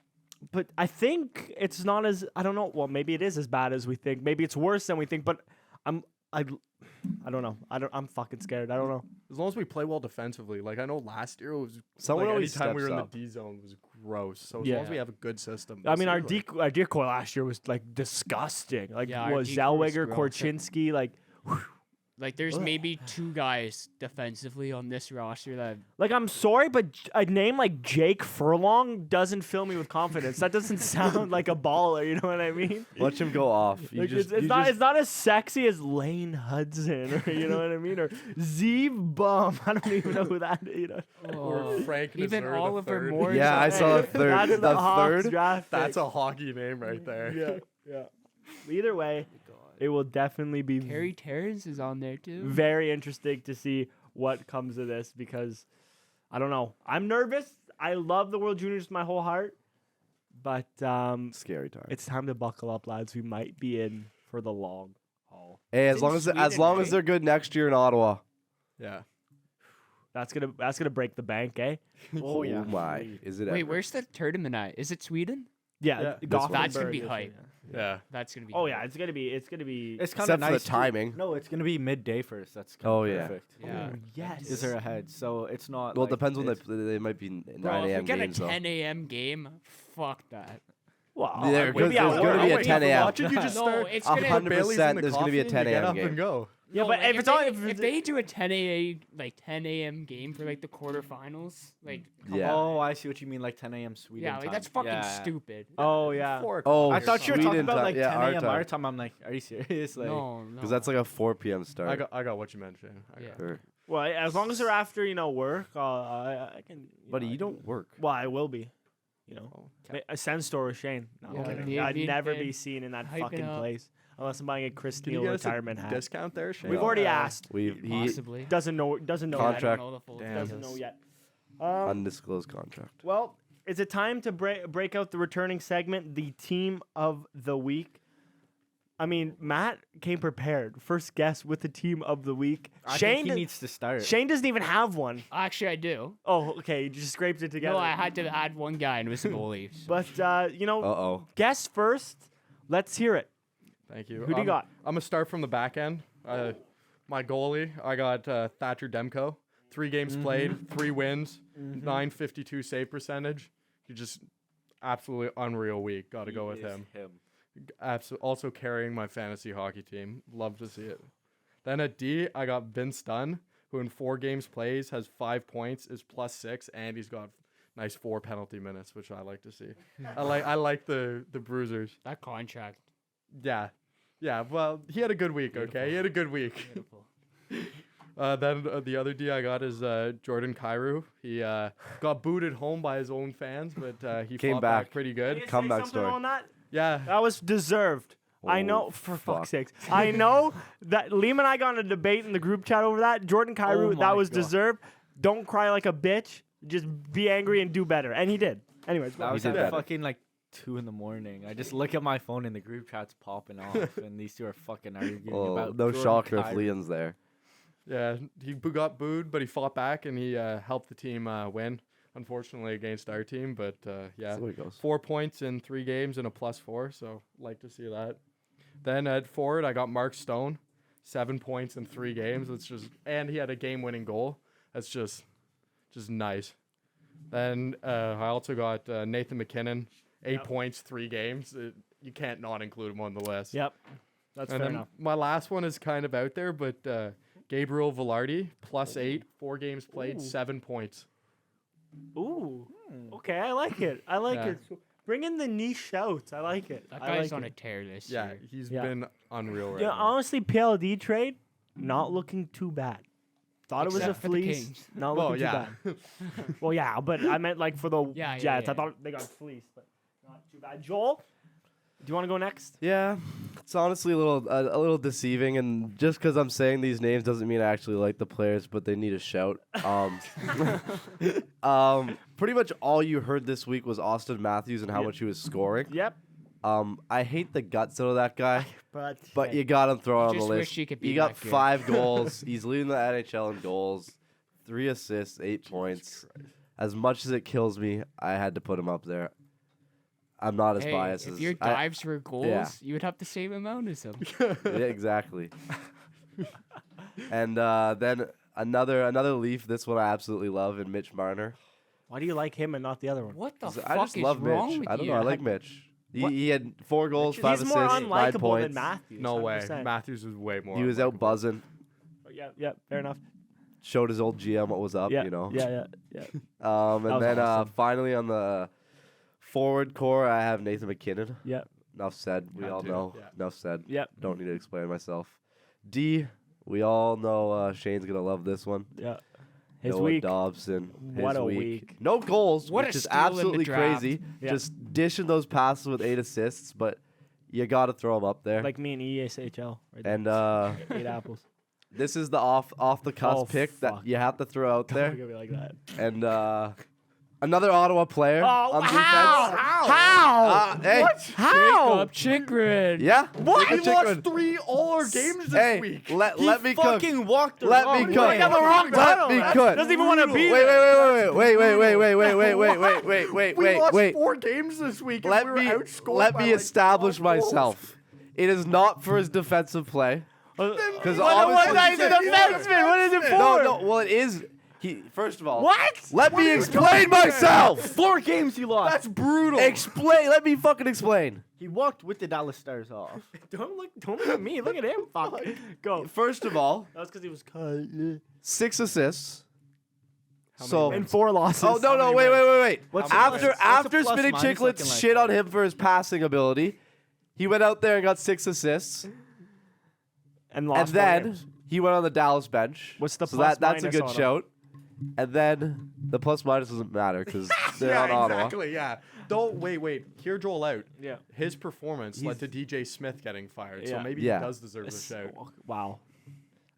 but I think it's not as I don't know. Well, maybe it is as bad as we think. Maybe it's worse than we think. But I don't know. I'm fucking scared. I don't know. As long as we play well defensively. Like, I know last year it was Someone like, always anytime we were steps in up. the D zone was gross. So as Yeah. long as we have a good system. I mean, this our year, like- decoy last year was like disgusting. Like Yeah, our was decoy was Zellweger, gross. Korchinski, like. Like, there's maybe 2 guys defensively on this roster that Like, I'm sorry, but a name like Jake Furlong doesn't fill me with confidence. That doesn't sound like a baller, you know what I mean? Watch him go off. You Like, just, it's you not just- it's not as sexy as Lane Hudson, or, you know what I mean? Or Zeev Bum. I don't even know who that is. You know? Or Frank even Nazar, the Oliver third. Moore. Yeah, I saw a third. That's the The Hawks third. draft That's pick. a hockey name right there. Yeah. Either way, it will definitely be Harry Terrence is on there too. very interesting to see what comes of this because I don't know. I'm nervous. I love the World Juniors with my whole heart, but Scary time. it's time to buckle up, lads. We might be in for the long haul. Hey, as It's long in as Sweden, right? they're good next year in Ottawa. Yeah. That's gonna break the bank, eh? Oh my! Is it? Wait, ever? where's the tournament at? Is it Sweden? Yeah, Yeah, Gothenburg That's gonna be is- hype. Yeah. That's gonna be. Oh dope. yeah, it's gonna be. It's kind of Except for the nice. timing. No, it's gonna be midday first. That's kind Oh, of yeah. perfect. Yeah. Yes. Because they're ahead, so it's not. Well, it like, depends when it's- they might be 9 Bro, if we a.m. get games a though. 10 a.m. game, fuck that. Well, Yeah, we'll because be out there's work. gonna be a I'll wait 10 for a.m. watch. Watching you just No, start. it's A gonna. hundred- Bailey's in 100% the there's gonna be a coffee 10 and you get a.m. up game. and go. Yeah, No, but like, if it's all, if they do a 10 a.m. game for like the quarterfinals, like Yeah. Oh, I see what you mean, like 10 a.m. Sweden yeah, like time. that's fucking Yeah. stupid. oh yeah. 4 Oh, o'clock I or thought you were talking Sweden about time. like Yeah, 10 our a.m. time. our time. I'm like, are you serious? Like, No, no. Because that's like a 4 p.m. start. I got what you meant, Shane. I Yeah. got Or- Well, as long as they're after work, I can. Buddy, know, I you can- don't work. Well, I will be. Oh. A send store with Shane. No, I'm Yeah, kidding. me- I'd me and never Finn be seen in that hyping fucking up. place unless I'm buying a Chris Can you Neal get us a retirement hat. discount there, Shane? We've already No. asked. He Possibly. Doesn't know. Doesn't know. Yeah, I Yet. don't Contract. know the full Damn. Doesn't details. know yet. undisclosed contract. Well, is it time to break out the returning segment, the team of the week? I mean, Matt came prepared. First guess with the team of the week. I Shane think he needs to start. Shane doesn't even have one. Actually, I do. Oh, okay. You just scraped it together. No, I had to add one guy, and it was the goalie. so- But Uh-oh. guess first. Let's hear it. Thank you. Who do you got? I'm gonna start from the back end. My goalie, I got Thatcher Demko. 3 games played, 3 wins, 952 save percentage. He just absolutely unreal week. Got to go with him. Also carrying my fantasy hockey team. Love to see it. Then at D, I got Vince Dunn, who in 4 games plays has 5 points, is +6, and he's got nice 4 penalty minutes, which I like to see. I like the bruisers. that contract. Yeah. Yeah, well, he had a good week, okay? He had a good week. Beautiful. Then the other D I got is Jordan Kyrou. He got booted home by his own fans, but he Came fought back. pretty Can you good. say Comeback something story. on that? Yeah. That was deserved. I Oh, know, for fuck. fuck's sakes. I know that Liam and I got in a debate in the group chat over that. Jordan Kyrou, my that was God. deserved. Don't cry like a bitch. Just be angry and do better. And he did. Anyways, That was did at better. fucking like 2 in the morning. I just look at my phone and the group chat's popping off, and these two are fucking arguing Well, about. no Jordan shocker if Kyrou. Leon's there. Yeah, he got booed, but he fought back and he helped the team win, unfortunately, against our team. But yeah, That's the way it goes. 4 points in 3 games and a +4, so like to see that. Then at forward, I got Mark Stone, 7 points in 3 games. It's just, and he had a game-winning goal. That's just nice. Then I also got Nathan McKinnon, 8 points, 3 games. You can't not include him on the list. Yep. That's And fair then enough. my last one is kind of out there, but Gabriel Velarde, +8, 4 games played, Ooh. 7 points. Ooh. Okay, I like it. I like Yeah. it. Bring in the niche shouts. I like it. That I guy's like on a it. tear this Yeah, year. he's Yeah. been unreal right Yeah, now. honestly, PLD trade, not looking too bad. Thought it was a Except for the fleece. Kings. Not Well, looking yeah. too bad. Well, yeah, but I meant like for the Yeah, yeah, Jets. I yeah. thought they got fleeced, but not too bad. Joel, do you want to go next? Yeah, it's honestly a little deceiving, and just because I'm saying these names doesn't mean I actually like the players, but they need a shout. Pretty much all you heard this week was Austin Matthews and how Yeah. much he was scoring. Yep. I hate the guts out of that guy, But but you gotta throw it on the just list. wish he could He be got that good. 5 goals. He's leading the NHL in goals, 3 assists, 8 points. As much as it kills me, I had to put him up there. I'm not as Hey, biased if as your I- dives were goals, you would have the same amount as him. yeah, exactly. And then another Leaf. This one I absolutely love, and Mitch Marner. why do you like him and not the other one? What the 'Cause fuck I just is love wrong Mitch. with I don't you? know. I like Mitch. What? He had 4 goals, 5 He's more assists, 9 unlikable points. than Matthews. No I'm way. just saying. Matthews was way more. He was out unlikable. buzzing. Yeah, fair enough. Showed his old GM what was up. Yeah, You know. yeah. And was then awesome. finally on the forward core, I have Nathan McKinnon. Yeah. Enough said. We Had all to, know. yeah. Enough said. Yep. Don't need to explain myself. D. We all know Shane's gonna love this one. Yeah. His Noah week. Dobson. What his a week. No goals, What a which is steal in the absolutely draft. crazy. Yeah. Just dishing those passes with 8 assists, but you got to throw him up there. Like me and ESHL. Right there. And 8 apples. this is the off the cusp Oh, pick fuck. that you have to throw out Don't there. look at me like that. And Another Ottawa player on defense. How? Hey, How? Jacob Chikrin. yeah. What? He Jacob lost Chikrin. 3 all our games this Hey, week. let me cook. fucking walked the Let wrong me way. cook. He got the wrong Let title. me That's- cook. Doesn't even want to be Wait, there. We lost wait. 4 games this week. And Let we were me outscored let by me like establish 12 goals. myself. It is not for his defensive play. Because What obviously is a defenseman? What is it for? no. Well, it is. First of all, What? let me explain myself. 4 games he lost. That's brutal. Explain. Let me fucking explain. He walked with the Dallas Stars off. Don't look at me. Look at him. Fuck. Go. First of all, That's because he was cut. 6 assists. So And 4 losses. Oh no! Wait! What's After what's the plus Spinning minus Chicklets looking like shit there? on him for his passing ability, he went out there and got 6 assists, And lost and 4 then games. he went on the Dallas bench. What's the so plus that's a minus good on him? shout. And then the plus minus doesn't matter because they're yeah, on Ottawa. exactly. Yeah. Don't wait. Hear Joel out. Yeah. His performance led to DJ Smith getting fired, so Yeah. maybe Yeah. he does deserve a shout. Wow.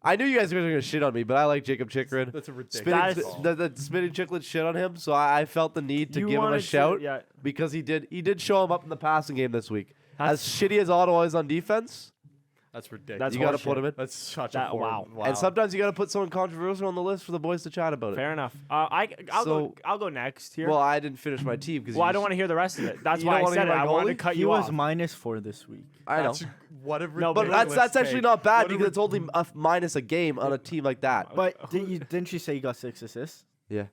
I knew you guys were gonna shit on me, but I like Jacob Chikrin. That's a ridiculous. Spinning, That is- the Spinning Chicklets shit on him, so I felt the need to You give him a wanted to- shout yeah. because he did show him up in the passing game this week. That's- As shitty as Ottawa is on defense, That's ridiculous. That's you got to horseshit. put him in. That's such That- a horrible. wow. And sometimes you got to put someone controversial on the list for the boys to chat about it. Fair enough. I'll go next here. Well, I didn't finish my team because I don't want to hear the rest of it. That's You why don't I wanna said it. hear my I wanted to goalie? cut He you was off. -4 this week. I know, That's what a No, but ridiculous that's actually take. not bad What a because it's only a minus a game on a team like that. But didn't you say he got 6 assists? Yeah.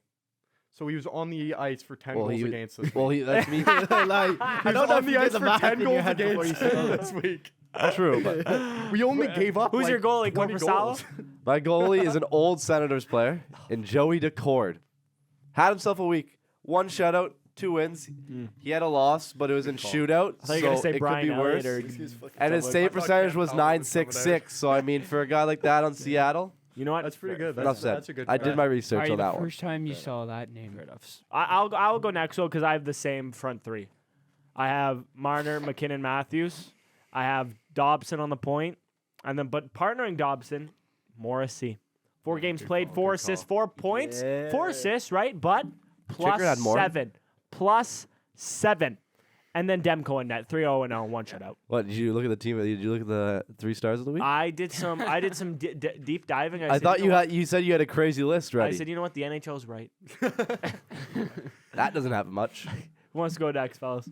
So he was on the ice for 10 Well, goals he was- against us. Well, that's me. like, I He was don't know on if the you ice did the for math 10 in your goals head before you against said us it. this week. True, but We only gave up. Who's like your goalie? 20 Corpusalo? goals. my goalie is an old Senators player in Joey DeCord. Had himself a week. 1 shutout, 2 wins. He had a loss, but it was in shootout, I thought you so were gonna say it Brian could be worse. Elliott or And his save percentage was Howell was coming out. .966. So I mean, for a guy like that on Seattle, You know what? That's pretty good. enough That's, said. that's a good I did my research Probably on the that one. first time you saw that name. I'll go next because I have the same front 3. I have Marner, McKinnon, Matthews. I have Dobson on the point, and then but partnering Dobson, Morrissey. 4 games played, 4 assists, 4 points, 4 assists, right? But plus had more. 7, plus 7, and then Demko in net, 3-0-0, 1 shutout. What did you look at the team? Did you look at the 3 stars of the week? I did some deep diving. I said, thought know you what? had. You said you had a crazy list I ready. said, you know what? The NHL's right. That doesn't happen much. Who wants to go next, fellas?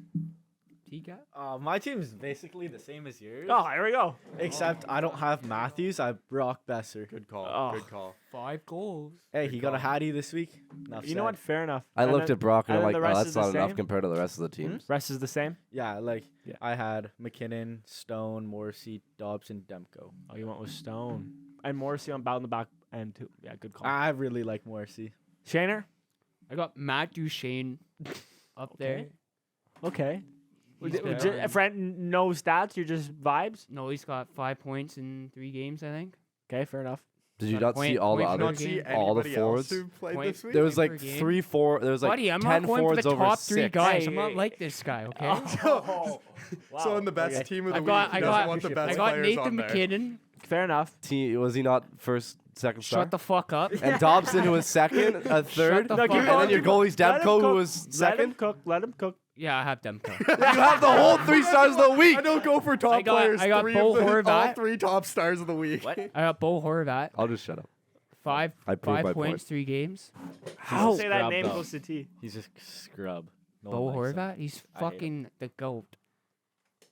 My team's basically the same as yours. Oh, here we go. Except I don't have Matthews. I have Brock Besser. Good call. Oh. Good call. 5 goals. Hey, he got a hattie this week. Enough You know said. what? Fair enough. I And looked then- at Brock and and I'm then like, the oh, rest that's is the not enough same? compared to the rest of the teams. Rest is the same. Yeah, like Yeah. I had McKinnon, Stone, Morrissey, Dobson, Demko. Oh, you went with Stone and Morrissey on bow in the back end too. Yeah, good call. I really like Morrissey. Shaner. I got Matt Duchene up there. Okay. He's been- Friend, no stats. You're just vibes. No, he's got 5 points in 3 games, I think. Okay, fair enough. Did you Got a not see point- all the point other for See all the anybody else forwards? who played Point- this week? There was Point like per game. 3, 4. There was like Buddy, I'm 10 not going for forwards the over top 3 6. guys. Hey, I'm not hey. like this guy, okay? So in the best team of the I week, got- he I doesn't got- want the best I got players Nathan on there. McKinnon. Fair enough. Was he not first, second star? Shut the fuck up. And Dobson, who was second, a third, the and fuck up. then your goalie's Let him Demko, who cook. was Let him second. cook. Let him cook. Yeah, I have Demko. You have the whole 3 stars of the week. I don't go for top I got- players. I got 3 Bo of the, all Horvat. 3 top stars of the week. I got Bo Horvat. I'll just shut up. 5 I proved my points, point. 3 games. How? Say that Scrub, name though. close to T. He's a scrub. No Bo one likes him. Horvat, he's I hate him. fucking the goat.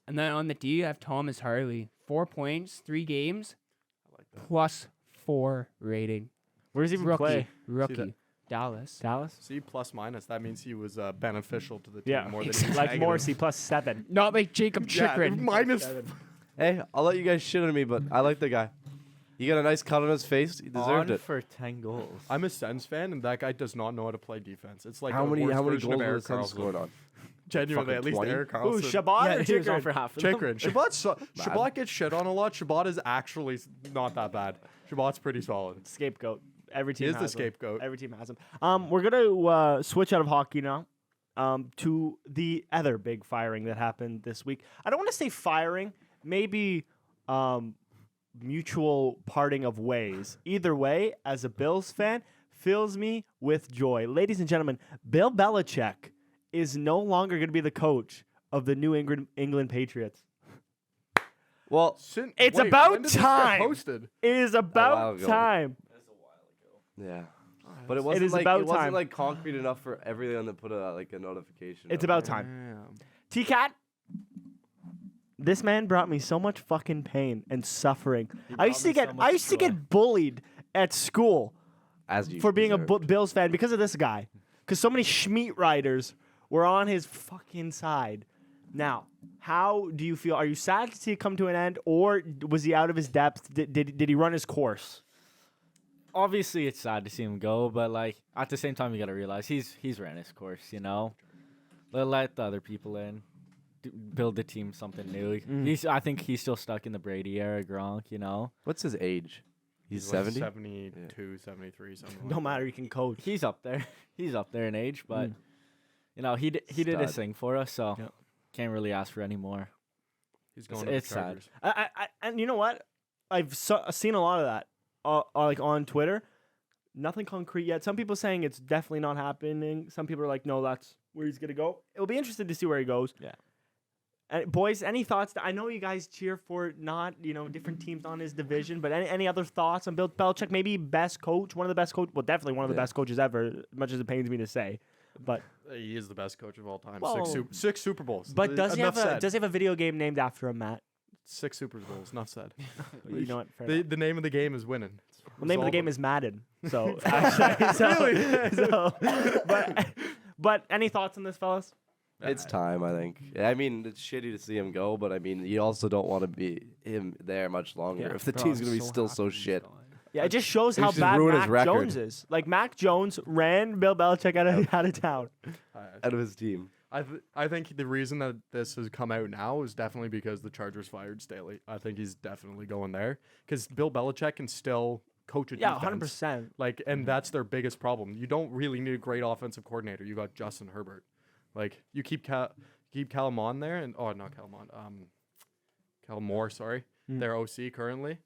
And then on the D, I have Thomas Harley. 4 points, 3 games, plus 4 rating. Where's he even Rookie. play? Rookie. Dallas. Dallas. See, plus minus. That means he was beneficial to the team Yeah. more than he was Like negative. Morrissey plus 7. Not like Jacob Yeah, Chikrin. minus. Hey, I'll let you guys shit on me, but I like the guy. He got a nice cut on his face. He deserved On it. for 10 goals. I'm a Sens fan, and that guy does not know how to play defense. It's like How the many worst goals version of was Eric the Sens Carlson. scored on? Genuinely, Fucking at least 20? Eric Ooh, Carlson. Shabbat Yeah, or he was on Chikrin? for half of them. Chikrin. Shabbat gets shit on a lot. Shabbat is actually not that bad. Shabbat's pretty solid. Scapegoat. Every team He is the has him. scapegoat. Every team has him. We're gonna switch out of hockey now to the other big firing that happened this week. I don't want to say firing, maybe mutual parting of ways. Either way, as a Bills fan, fills me with joy. Ladies and gentlemen, Bill Belichick is no longer going to be the coach of the New England Patriots. Well, It's Wait, about when did this get time. posted? It is while about ago. time. yeah. But it wasn't is like about it wasn't time. like concrete enough for everyone to put a notification. It's up. about time. T-Cat, this man brought me so much fucking pain and suffering. I used to get bullied at school As you for being a deserved. Bills fan because of this guy. Because so many Schmeat riders were on his fucking side. Now, how do you feel? Are you sad to see it come to an end, or was he out of his depth? Did he run his course? Obviously, it's sad to see him go, but like at the same time, you gotta realize he's ran his course. You know, let the other people in, build the team something new. I think he's still stuck in the Brady era, Gronk. You know, What's his age? He's like 70. 72, 73, something like No that. matter, he can coach. he's up there. He's up there in age, but you know he did his Stud. thing for us, so Yep. can't really ask for any more. He's going to the It's sad. Chargers. And you know what? I've seen a lot of that, like on Twitter. Nothing concrete yet. Some people saying it's definitely not happening. Some people are like, no, that's where he's gonna go. It'll be interesting to see where he goes. Yeah. And boys, any thoughts? I know you guys cheer for not different teams on his division, but any other thoughts on Bill Belichick? Maybe best coach, one of the best coach. Well, definitely one of the best coaches ever. As much as it pains me to say, but He is the best coach of all time. Well, Six Super Bowls. but does he Enough have said. a video game named after him, Matt? 6 Super Bowls. Enough said. You know what? Fair enough. The name of the game is winning. The name of the game is Madden. So actually, but any thoughts on this, fellas? It's time, I think. I mean, it's shitty to see him go, but I mean, you also don't want to be him there much longer if the team's gonna be still so shit. Yeah, it just shows He how should bad ruin his Mac record. Jones is. Like Mac Jones ran Bill Belichick out of town. Out of his team. I think the reason that this has come out now is definitely because the Chargers fired Staley. I think he's definitely going there because Bill Belichick can still coach a Yeah, defense. 100%. Like, and that's their biggest problem. You don't really need a great offensive coordinator. You got Justin Herbert. Like, you keep Callum on there, and not Callum on, Callum Moore, sorry, their OC currently.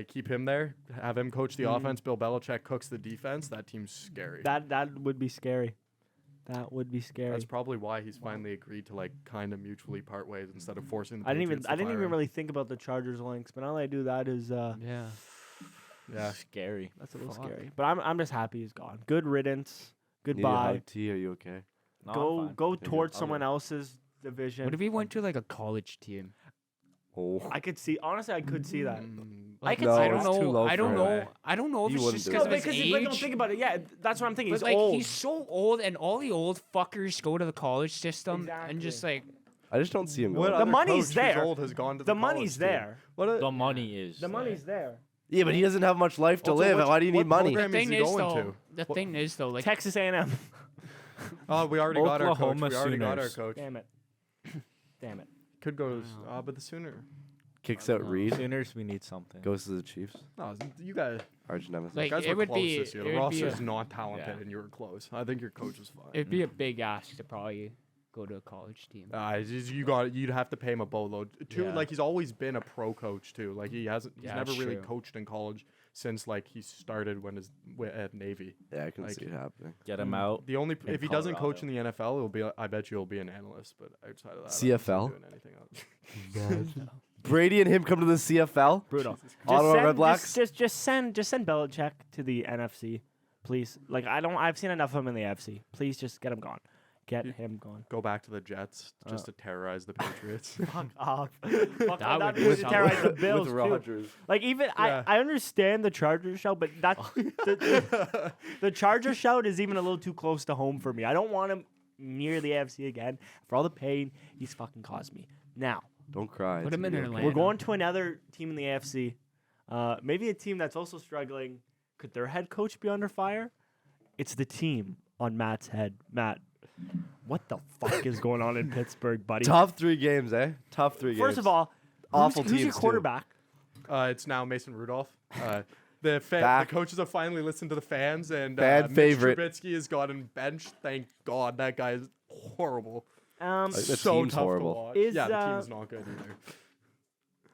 Keep him there. Have him coach the offense. Bill Belichick cooks the defense. That team's scary. That would be scary. That would be scary. That's probably why he's finally agreed to like kind of mutually part ways instead of forcing. The I didn't Patriots to even fire him. really think about the Chargers links, but now that I do that is Yeah, Yeah. scary. that's a little Fuck. scary. But I'm just happy he's gone. Good riddance. Need a Goodbye. hug, T, are you okay? No, I'm fine. Go Yeah, towards I'll someone go. else's division. What if we went to like a college team? Oh. I could see. Honestly, I could see that. I No, I don't it's too know. low I don't for know. him. I don't know if You it's wouldn't just do because that. of his because age. don't think about it. Yeah, that's what I'm thinking. But He's like old. he's so old, and all the old fuckers go to the college system, and just like I just don't see him What going. The other money's coach who's there. old has gone to the college money's team? there. The money is. The money's there. Yeah, but he doesn't have much life to Also, live. which- Why do you what need money? program is thing he is going though. to? The thing is though, like Texas A&M. Oh, we already got our coach. Oklahoma We already got our Sooners. coach. Damn it. Damn it. Could go to, but the Sooner. Kicks out Reed. Sooners, we need something. Goes to the Chiefs. No, you guys, Arch nemesis. Like, guys it were would close be- this year. it The would be roster's a- not talented, yeah. and you were close. I think your coach is fine. it'd be a big ask to probably go to a college team. You'd have to pay him a boatload. Too, Yeah. like he's always been a pro coach too. Like he's Yeah, never that's really true. coached in college since like he started when at Navy. Yeah, I can like- see it happening. Get him out. The only In if he doesn't coach Colorado. in the NFL, it'll be I bet you he'll be an analyst. But outside of that, CFL? I don't see him doing anything else. Brady and him come to the CFL. Brutal. Ottawa Red Blacks. Just send Belichick to the NFC, please. Like I've seen enough of him in the AFC. Please just get him gone. Get him gone. Go back to the Jets just to terrorize the Patriots. Fuck off. Fuck That off. would That'd be be to something. terrorize the Bills too. Rodgers. Like even Yeah. I understand the Chargers shout, but that the Chargers shout is even a little too close to home for me. I don't want him near the AFC again for all the pain he's fucking caused me. Now Don't cry. Put it's him in gonna be Atlanta. okay. we're going to another team in the AFC. Maybe a team that's also struggling. Could their head coach be under fire? It's the team on Matt's head. Matt, what the fuck is going on in Pittsburgh, buddy? Tough 3 games, eh? Tough 3 games. First of all, Awful who's your teams, too. quarterback? It's now Mason Rudolph. The Back. coaches have finally listened to the fans, and Fan Mitch favorite. Trubisky has gotten benched. Thank God, that guy is horrible. The So team's tough horrible. to watch. Is, yeah, the team's not good either.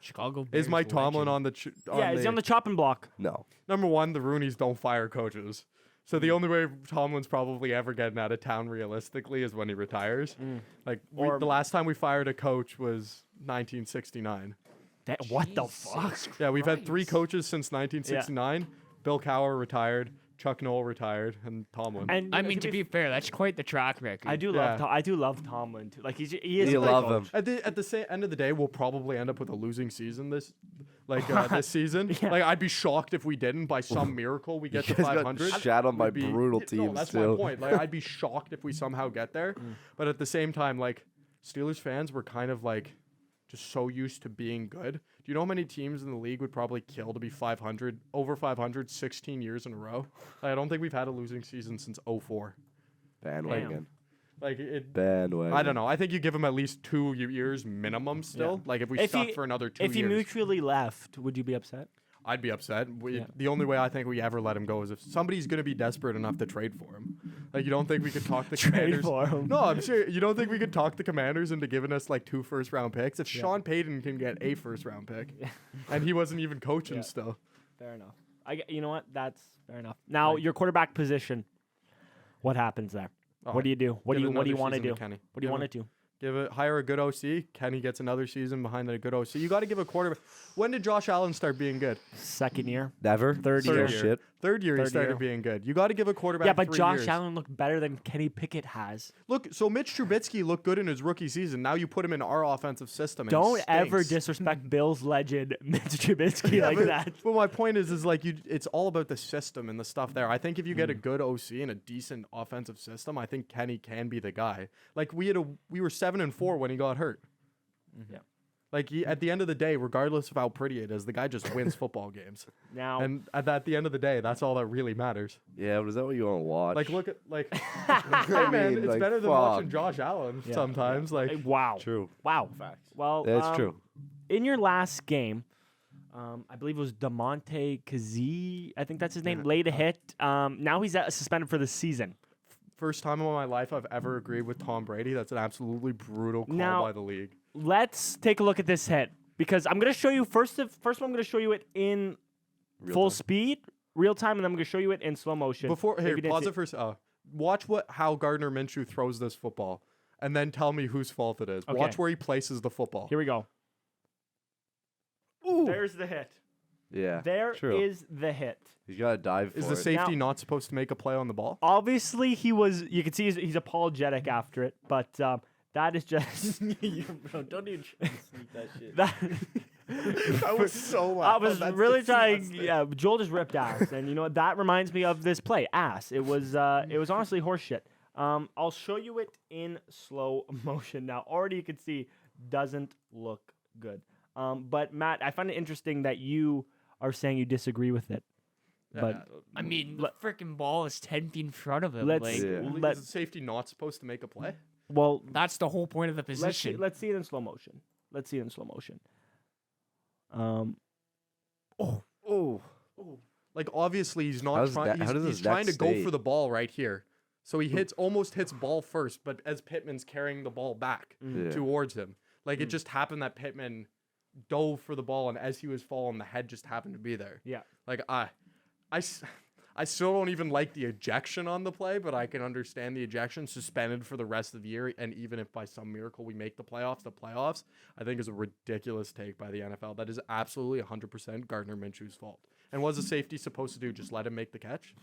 Chicago. Is Bears Mike Tomlin legend. on the? Yeah, is he on the chopping block? No. Number one, the Rooneys don't fire coaches. So the only way Tomlin's probably ever getting out of town realistically is when he retires. Like Or- the last time we fired a coach was 1969. What the fuck? Yeah, we've had 3 Christ. coaches since 1969. Bill Cowher retired, Chuck Noll retired, and Tomlin. And I mean, to be fair, that's quite the track record. I do Yeah. love I do love Tomlin too. Like he is. You a great love coach. him. At the end of the day, we'll probably end up with a losing season this season. Yeah. Like I'd be shocked if we didn't. By some miracle, we get to You guys got 500. shat on by We'd be- brutal No, teams that's too. my point. Like I'd be shocked if we somehow get there. But at the same time, like Steelers fans were kind of like just so used to being good. Do you know how many teams in the league would probably kill to be 500, over 500, 16 years in a row? Like, I don't think we've had a losing season since 04. Bandwagon. Like it. Bandwagon. I don't know. I think you give him at least 2 years minimum still. Like if we If stuck he- for another 2 If he years, mutually left, would you be upset? I'd be upset. Yeah. The only way I think we ever let him go is if somebody's going to be desperate enough to trade for him. Like you don't think we could talk the Commanders? for him. No, I'm serious. You don't think we could talk the Commanders into giving us like 2 first-round picks? If Sean Payton can get a first-round pick, and he wasn't even coaching Yeah. still. Fair enough. You know what? That's fair enough. Now your quarterback position. What happens there? What do you do? What do you want to do? What do you want to do? Hire a good OC. Kenny gets another season behind a good OC. You got to give a quarterback. When did Josh Allen start being good? Second year. Never. Third Same year. Shit. Third year he Third started year. being good. You got to give a quarterback. Yeah, but 3 Josh years. Allen looked better than Kenny Pickett has. Look, so Mitch Trubisky looked good in his rookie season. Now you put him in our offensive system. And he Don't ever stinks. disrespect Bills legend Mitch Trubisky like that. But my point is like it's all about the system and the stuff there. I think if you get a good OC and a decent offensive system, I think Kenny can be the guy. Like we were 7-4 when he got hurt. Yeah. Like at the end of the day, regardless of how pretty it is, the guy just wins football games. Now, And at the end of the day, that's all that really matters. Yeah, but is that what you want to watch? Like look at hey man, mean, it's like, better than fuck. watching Josh Allen sometimes. Like wow. True. Wow. Facts. Well, That's true. In your last game, I believe it was DeMonte Kazee, I think that's his name, laid a hit. Now he's suspended for the season. first time in my life I've ever agreed with Tom Brady. That's an absolutely brutal call Now- by the league. Let's take a look at this hit because I'm going to show you first one I'm going to show you it in full speed, real time, and then I'm going to show you it in slow motion. Before If here, you didn't pause see it for watch how Gardner Minshew throws this football, and then tell me whose fault it is. Okay. Watch where he places the football. Here we go. Ooh. There's the hit. Yeah. There is True. the hit. He's got to dive for Is the it. safety Now- not supposed to make a play on the ball? Obviously, you can see he's apologetic after it, but that is just Bro, don't even try to sneak that shit. that. That was so I loud. was That's really trying. disgusting. Yeah, Joel just ripped ass, and you know what? That reminds me of this play, ass. It was honestly horseshit. I'll show you it in slow motion now. Already, you can see doesn't look good. But Matt, I find it interesting that you are saying you disagree with it. But I mean, the freaking ball is 10 feet in front of him. Let's- Like, Yeah. Well, Let- is the safety not supposed to make a play? well, that's the whole point of the position. let's see it in slow motion. Let's see it in slow motion. Like obviously he's not How's trying. that- how does He's his trying to neck go stay? for the ball right here. So he almost hits ball first, but as Pittman's carrying the ball back Yeah. towards him, like it just happened that Pittman dove for the ball, and as he was falling, the head just happened to be there. Yeah. Like I still don't even like the ejection on the play, but I can understand the ejection suspended for the rest of the year. And even if by some miracle we make the playoffs, I think is a ridiculous take by the NFL. That is absolutely 100% Gardner Minshew's fault. And what's the safety supposed to do? Just let him make the catch?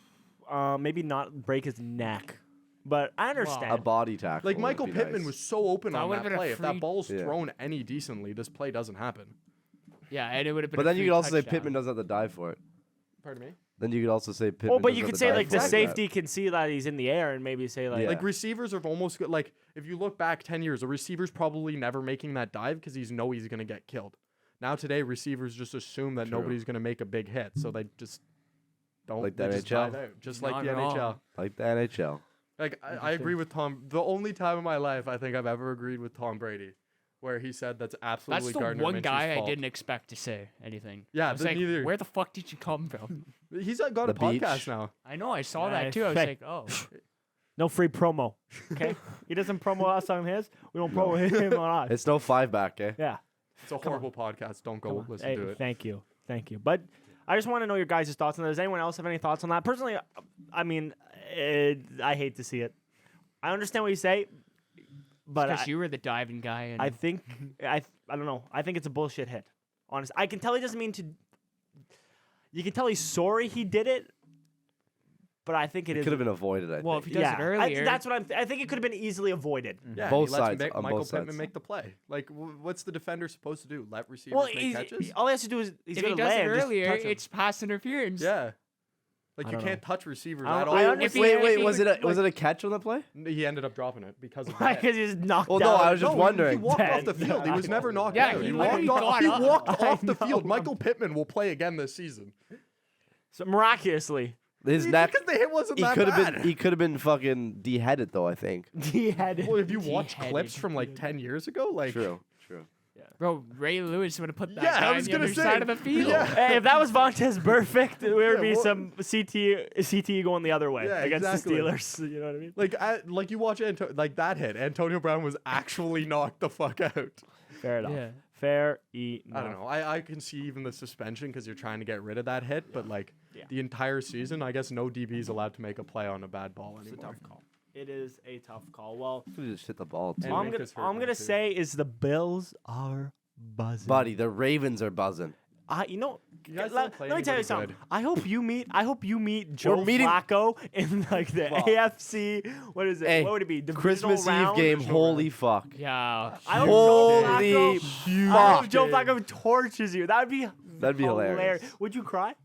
Maybe not break his neck, but I understand. A body tackle. Like would Michael be Pittman nice. was so open That on would've that been a play. If that free- ball's Yeah. thrown any decently, this play doesn't happen. yeah, and it would have been. But a then you free could also say touchdown. Pittman doesn't have to dive for it. Pardon me? Then you could also say Pittman. Oh, but doesn't you have could to say dive like for the it. safety can see that he's in the air and maybe say like Yeah. Like receivers are almost good. Like if you look back 10 years, a receiver's probably never making that dive because he's going to get killed. Now today, receivers just assume that True. nobody's going to make a big hit, so they just don't. Like they the just NHL? dive out, just Not like the wrong. NHL. Like the NHL. Like I agree with Tom. The only time in my life I think I've ever agreed with Tom Brady, where he said that's absolutely That's the Gardner one Minshew's guy fault. I didn't expect to say anything. Yeah, I was but like, neither- where the fuck did you come from? He's got a The beach. podcast now. I know, I saw Yeah, that too. I was hey. like, oh, no free promo. Okay, he doesn't promo us on his. We don't promo him on us. It's no 5 back, eh? Yeah. It's a horrible podcast. Don't go Come on. listen Hey, to it. thank you. But I just want to know your guys' thoughts on that. Does anyone else have any thoughts on that? Personally, I mean, I hate to see it. I understand what you say, but Because you were the diving guy. And I think I don't know. I think it's a bullshit hit. Honestly, I can tell he doesn't mean to. You can tell he's sorry he did it, but I think it Could have been avoided. I well, think. if he does it earlier, that's what I think it could have been easily avoided. Yeah, Both he lets sides, on Michael both Pittman sides. make the play. Like, what's the defender supposed to do? Let receivers Well, make catches? all he has to do is he's if gonna he does it land. just earlier, touch him. it's pass interference. Yeah. Like, I you don't can't touch receivers I at don't- all. I If understand. he- Wait, if was he- it a catch on the play? He ended up dropping it because of Why? that. Because he just knocked Well, down. no, I was just He wondering. walked off the Dead. field. He was never knocked Yeah, out. he He literally walked got up. off the I field. know. Michael Pittman will play again this season. So miraculously, His neck. Because the hit wasn't He that could have bad. been. He could have been fucking deheaded though. I think. he had. Well, if you watch Beheaded. clips from like 10 years ago, like True. Bro, Ray Lewis would have put that Yeah, I guy on was the gonna other say, side of the field. yeah. Hey, if that was Vontez perfect, there would be what- some CTE going the other way Yeah, against exactly. the Steelers. You know what I mean? like you watch like that hit. Antonio Brown was actually knocked the fuck out. Fair enough. Yeah. Fair enough. I don't know. I can see even the suspension because you're trying to get rid of that hit, but like Yeah. the entire season, I guess no DB is allowed to make a play on a bad ball anymore. It's a tough call. It is a tough call. Well, Could have just hit the ball. Too. And all I'm Nick gonna, is hurt all I'm now, gonna too. say is the Bills are buzzing. Buddy, the Ravens are buzzing. You know, guys let, don't play let me tell you anybody something. good. I hope you meet Joe meeting- Flacco in like the Fuck. AFC. What is it? Hey, what would it be? Divisional Christmas round? Eve game. Divisional Holy fuck. Yeah. I hope Holy Joe Flacco, I hope fuck. Joe Flacco tortures you. That'd be hilarious. Would you cry?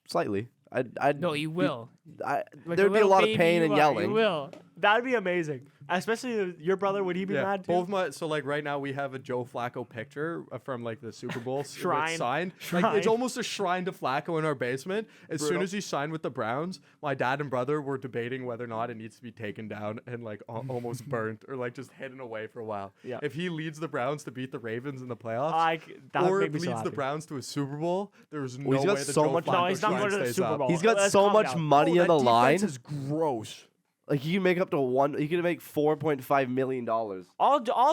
Slightly. I'd No, you will. I, Like there'd be a little lot of baby pain you and are, yelling. You will. That'd be amazing. Especially your brother. Would he be mad too? So like right now we have a Joe Flacco picture from like the Super Bowl Shrine. signed. Shrine. Like it's almost a shrine to Flacco in our basement. As soon Brutal. as he signed with the Browns, my dad and brother were debating whether or not it needs to be taken down and like almost burnt or like just hidden away for a while. Yeah. If he leads the Browns to beat the Ravens in the playoffs, That would or make me leads so the happy. Browns to a Super Bowl, there's no he's got way that so Joe much- Flacco No, he's not shrine going to the stays Super up. Bowl. He's got Let's so calm much down. money Oh, on the that line. defense is gross. Like you can make up to you can make $4.5 million. All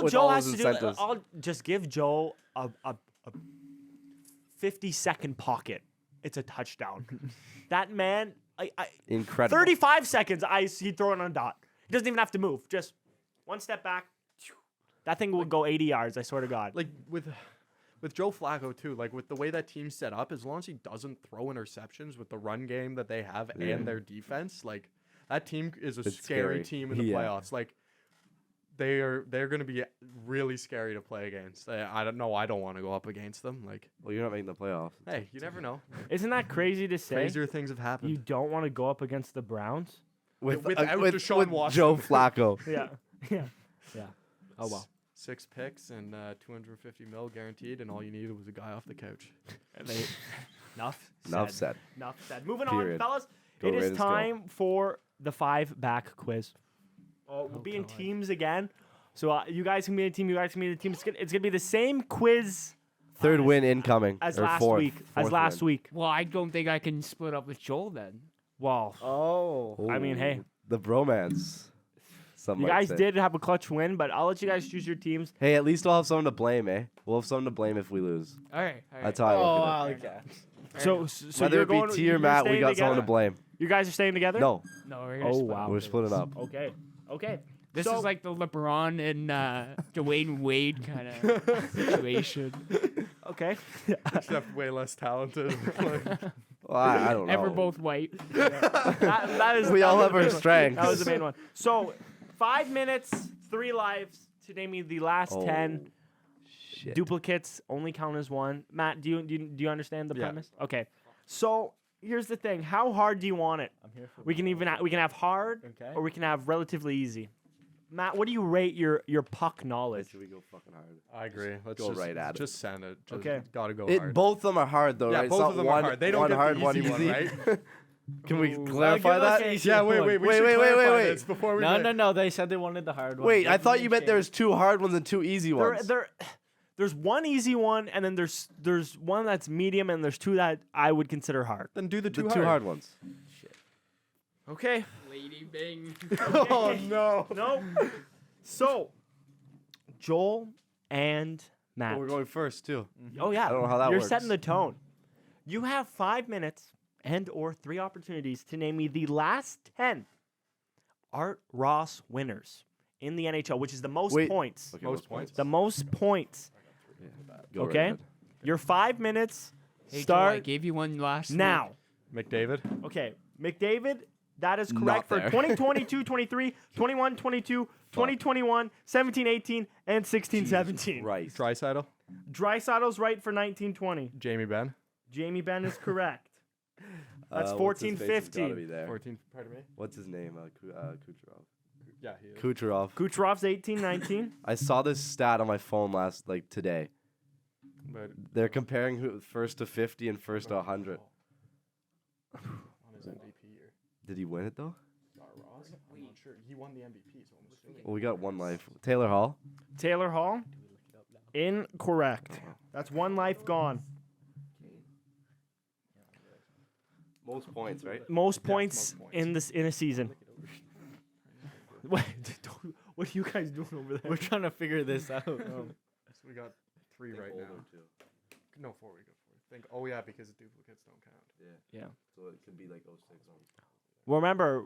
with Joe all has his to do, incentives. I'll just give Joe a 50-second pocket. It's a touchdown. That man, Incredible. 35 seconds, he'd throw it on a dot. He doesn't even have to move. Just one step back. That thing would go 80 yards, I swear to God. Like with Joe Flacco too, like with the way that team's set up, as long as he doesn't throw interceptions with the run game that they have and their defense, like that team is a It's scary scary. team in the Yeah. playoffs. Like they're going to be really scary to play against. I don't know. I don't want to go up against them. Like, Well, you're not making the playoffs. hey, you never know. Isn't that crazy to say? Crazier things have happened. You don't want to go up against the Browns? Without Deshaun Watson. Joe Flacco. Yeah. Yeah. Oh, well. 6 picks and 250 mil guaranteed, and all you needed was a guy off the couch. Enough Enough said. Enough said. Moving Period. on, fellas. Go It is Ravens, go. time for the 5-back quiz. We'll be in teams again. So you guys can be a team. You guys can be a team. It's gonna be the same quiz Third win incoming. as or last fourth, week. As fourth last win. week. Well, I don't think I can split up with Joel then. Well, I mean, hey, The bromance. Some you might guys say. did have a clutch win, but I'll let you guys choose your teams. Hey, at least we'll have someone to blame, eh? We'll have someone to blame if we lose. All right. That's how I look at it. Okay. So Whether you're it be going, T or you're Matt, we staying got together? someone to blame. You guys are staying together? No, No, we're gonna Oh, split wow. up. we're splitting up. Okay. Okay. This So- is like the LeBron and Dwayne Wade kind of situation. Okay. Except way less talented. Well, I don't know. And we're both white. that is. We that all was have the our main one. strengths. That was the main one. So, 5 minutes, 3 lives to name me the last 10. Shit. Duplicates only count as one. Matt, do you understand the Yeah. premise? Okay. So here's the thing: how hard do you want it? I'm here for we can have hard, Okay. or we can have relatively easy. Matt, what do you rate your puck knowledge? Should we go fucking hard? I agree. Let's Go just, right at it. just send it. Just Okay. Gotta go It hard. both of them are hard though, Yeah, right? both it's not of them one, are hard. They don't one get hard, the one easy easy. one, right? Can we Ooh, clarify give us that? a- Yeah, wait. We Wait, should wait, clarify wait. this before we No. They said they wanted the hard one. Wait, I Give thought me you a meant there was chance. 2 hard ones and 2 easy ones. There's one easy one, and then there's one that's medium, and there's 2 that I would consider hard. Then do the the two 2 hard ones. Okay. Lady Bing. Oh no. No. So, Joel and Matt. Oh, we're going first too. Oh yeah. I don't know how that You're works. setting the tone. You have 5 minutes and or 3 opportunities to name me the last 10 Art Ross winners in the NHL, which is the most Wait. points. Okay, Most points. The most points. Go right Okay? ahead. Your 5 minutes Hey, Joel, I start gave you one last now. McDavid. Okay, McDavid, that is Not correct for there. 2022, 23, 21, 22, 2021, 17, 18, and 16, 17. Right. Draisaitl. Drysaitl's right for 19, 20. Jamie Benn. Jamie Benn is correct. That's What's his 14, face has gotta 15. be there. 14. Pardon me. What's his name? Kucherov. Yeah, he is. Kucherov. Kucherov's 18, 19. I saw this stat on my phone today. But They're comparing who first to 50 and first to 100. on his MVP year. Did he win it though? Ross? I'm not sure. He won the MVP, so I'm assuming. Well, we got one life. Taylor Hall. Taylor Hall, incorrect. That's 1 life gone. Most points, right? Most points most points. in a season. What are you guys doing over there? We're trying to figure this out. So we got 3 right now. No, 4. We got 4. Oh yeah, because duplicates don't count. Yeah. So it could be like 06 on. Remember,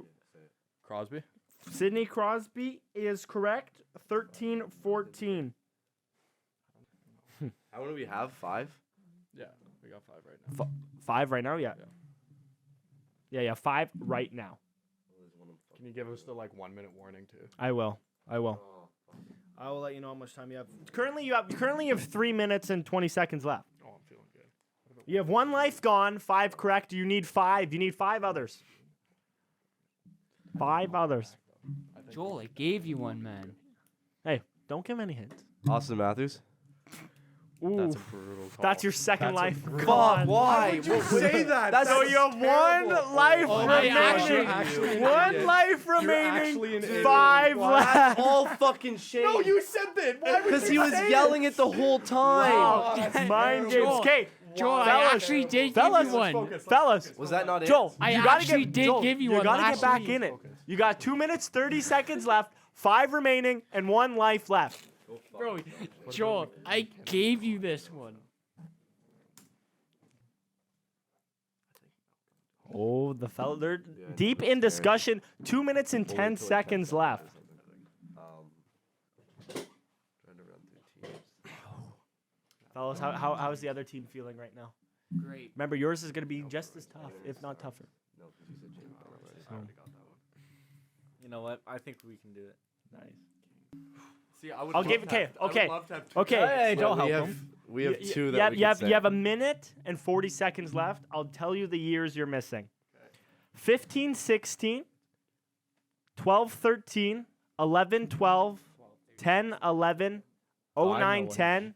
Crosby. Sidney Crosby is correct. 13, 14. How many do we have? 5? Yeah, we got 5 right now. 5 right now, yeah. Yeah, 5 right now. Can you give us the 1 minute warning too? I will. I will let you know how much time you have. Currently, you have 3 minutes and 20 seconds left. Oh, I'm feeling good. You have 1 life gone. 5 correct. You need 5. You need 5 others. 5 others. Joel, I gave you one, man. Hey, don't give any hints. Austin Matthews. Ooh, That's a brutal call. that's your second That's a life brutal- gone. Why? Say that. That's So you have 1 life Oh, I remaining. actually- 1 life actually an remaining. idiot. 5 That's left. all fucking shit. No, you said that. Why would Because you he was say yelling it the whole time. Wow. that's Mind games. Joel, Okay, Joel, I Fellas. actually did Fellas. give you one. Focus, let's fellas. focus, Was let's that not it? Joel, I you gotta actually get, did Joel, give you you one gotta last get back week. in it. You got 2 minutes, 30 seconds left, 5 remaining, and 1 life left. Bro, Joel, I gave you this one. Oh, they're deep in discussion. 2 minutes and 10 seconds left. Trying to run through teams. Fellas, how is the other team feeling right now? Great. Remember, yours is going to be just as tough, if not tougher. No, because you said James Bauer already. I already got that one. You know what? I think we can do it. Nice. See, I would I'll love give. to have- I would Okay. love to have two Okay. Hey, don't we help have, him. we have 2 that you have, we you can have, say. you have a minute and 40 seconds left. I'll tell you the years you're missing. 15, 16, 12, 13, 11, 12, 10, 11, I know 09, one. 10,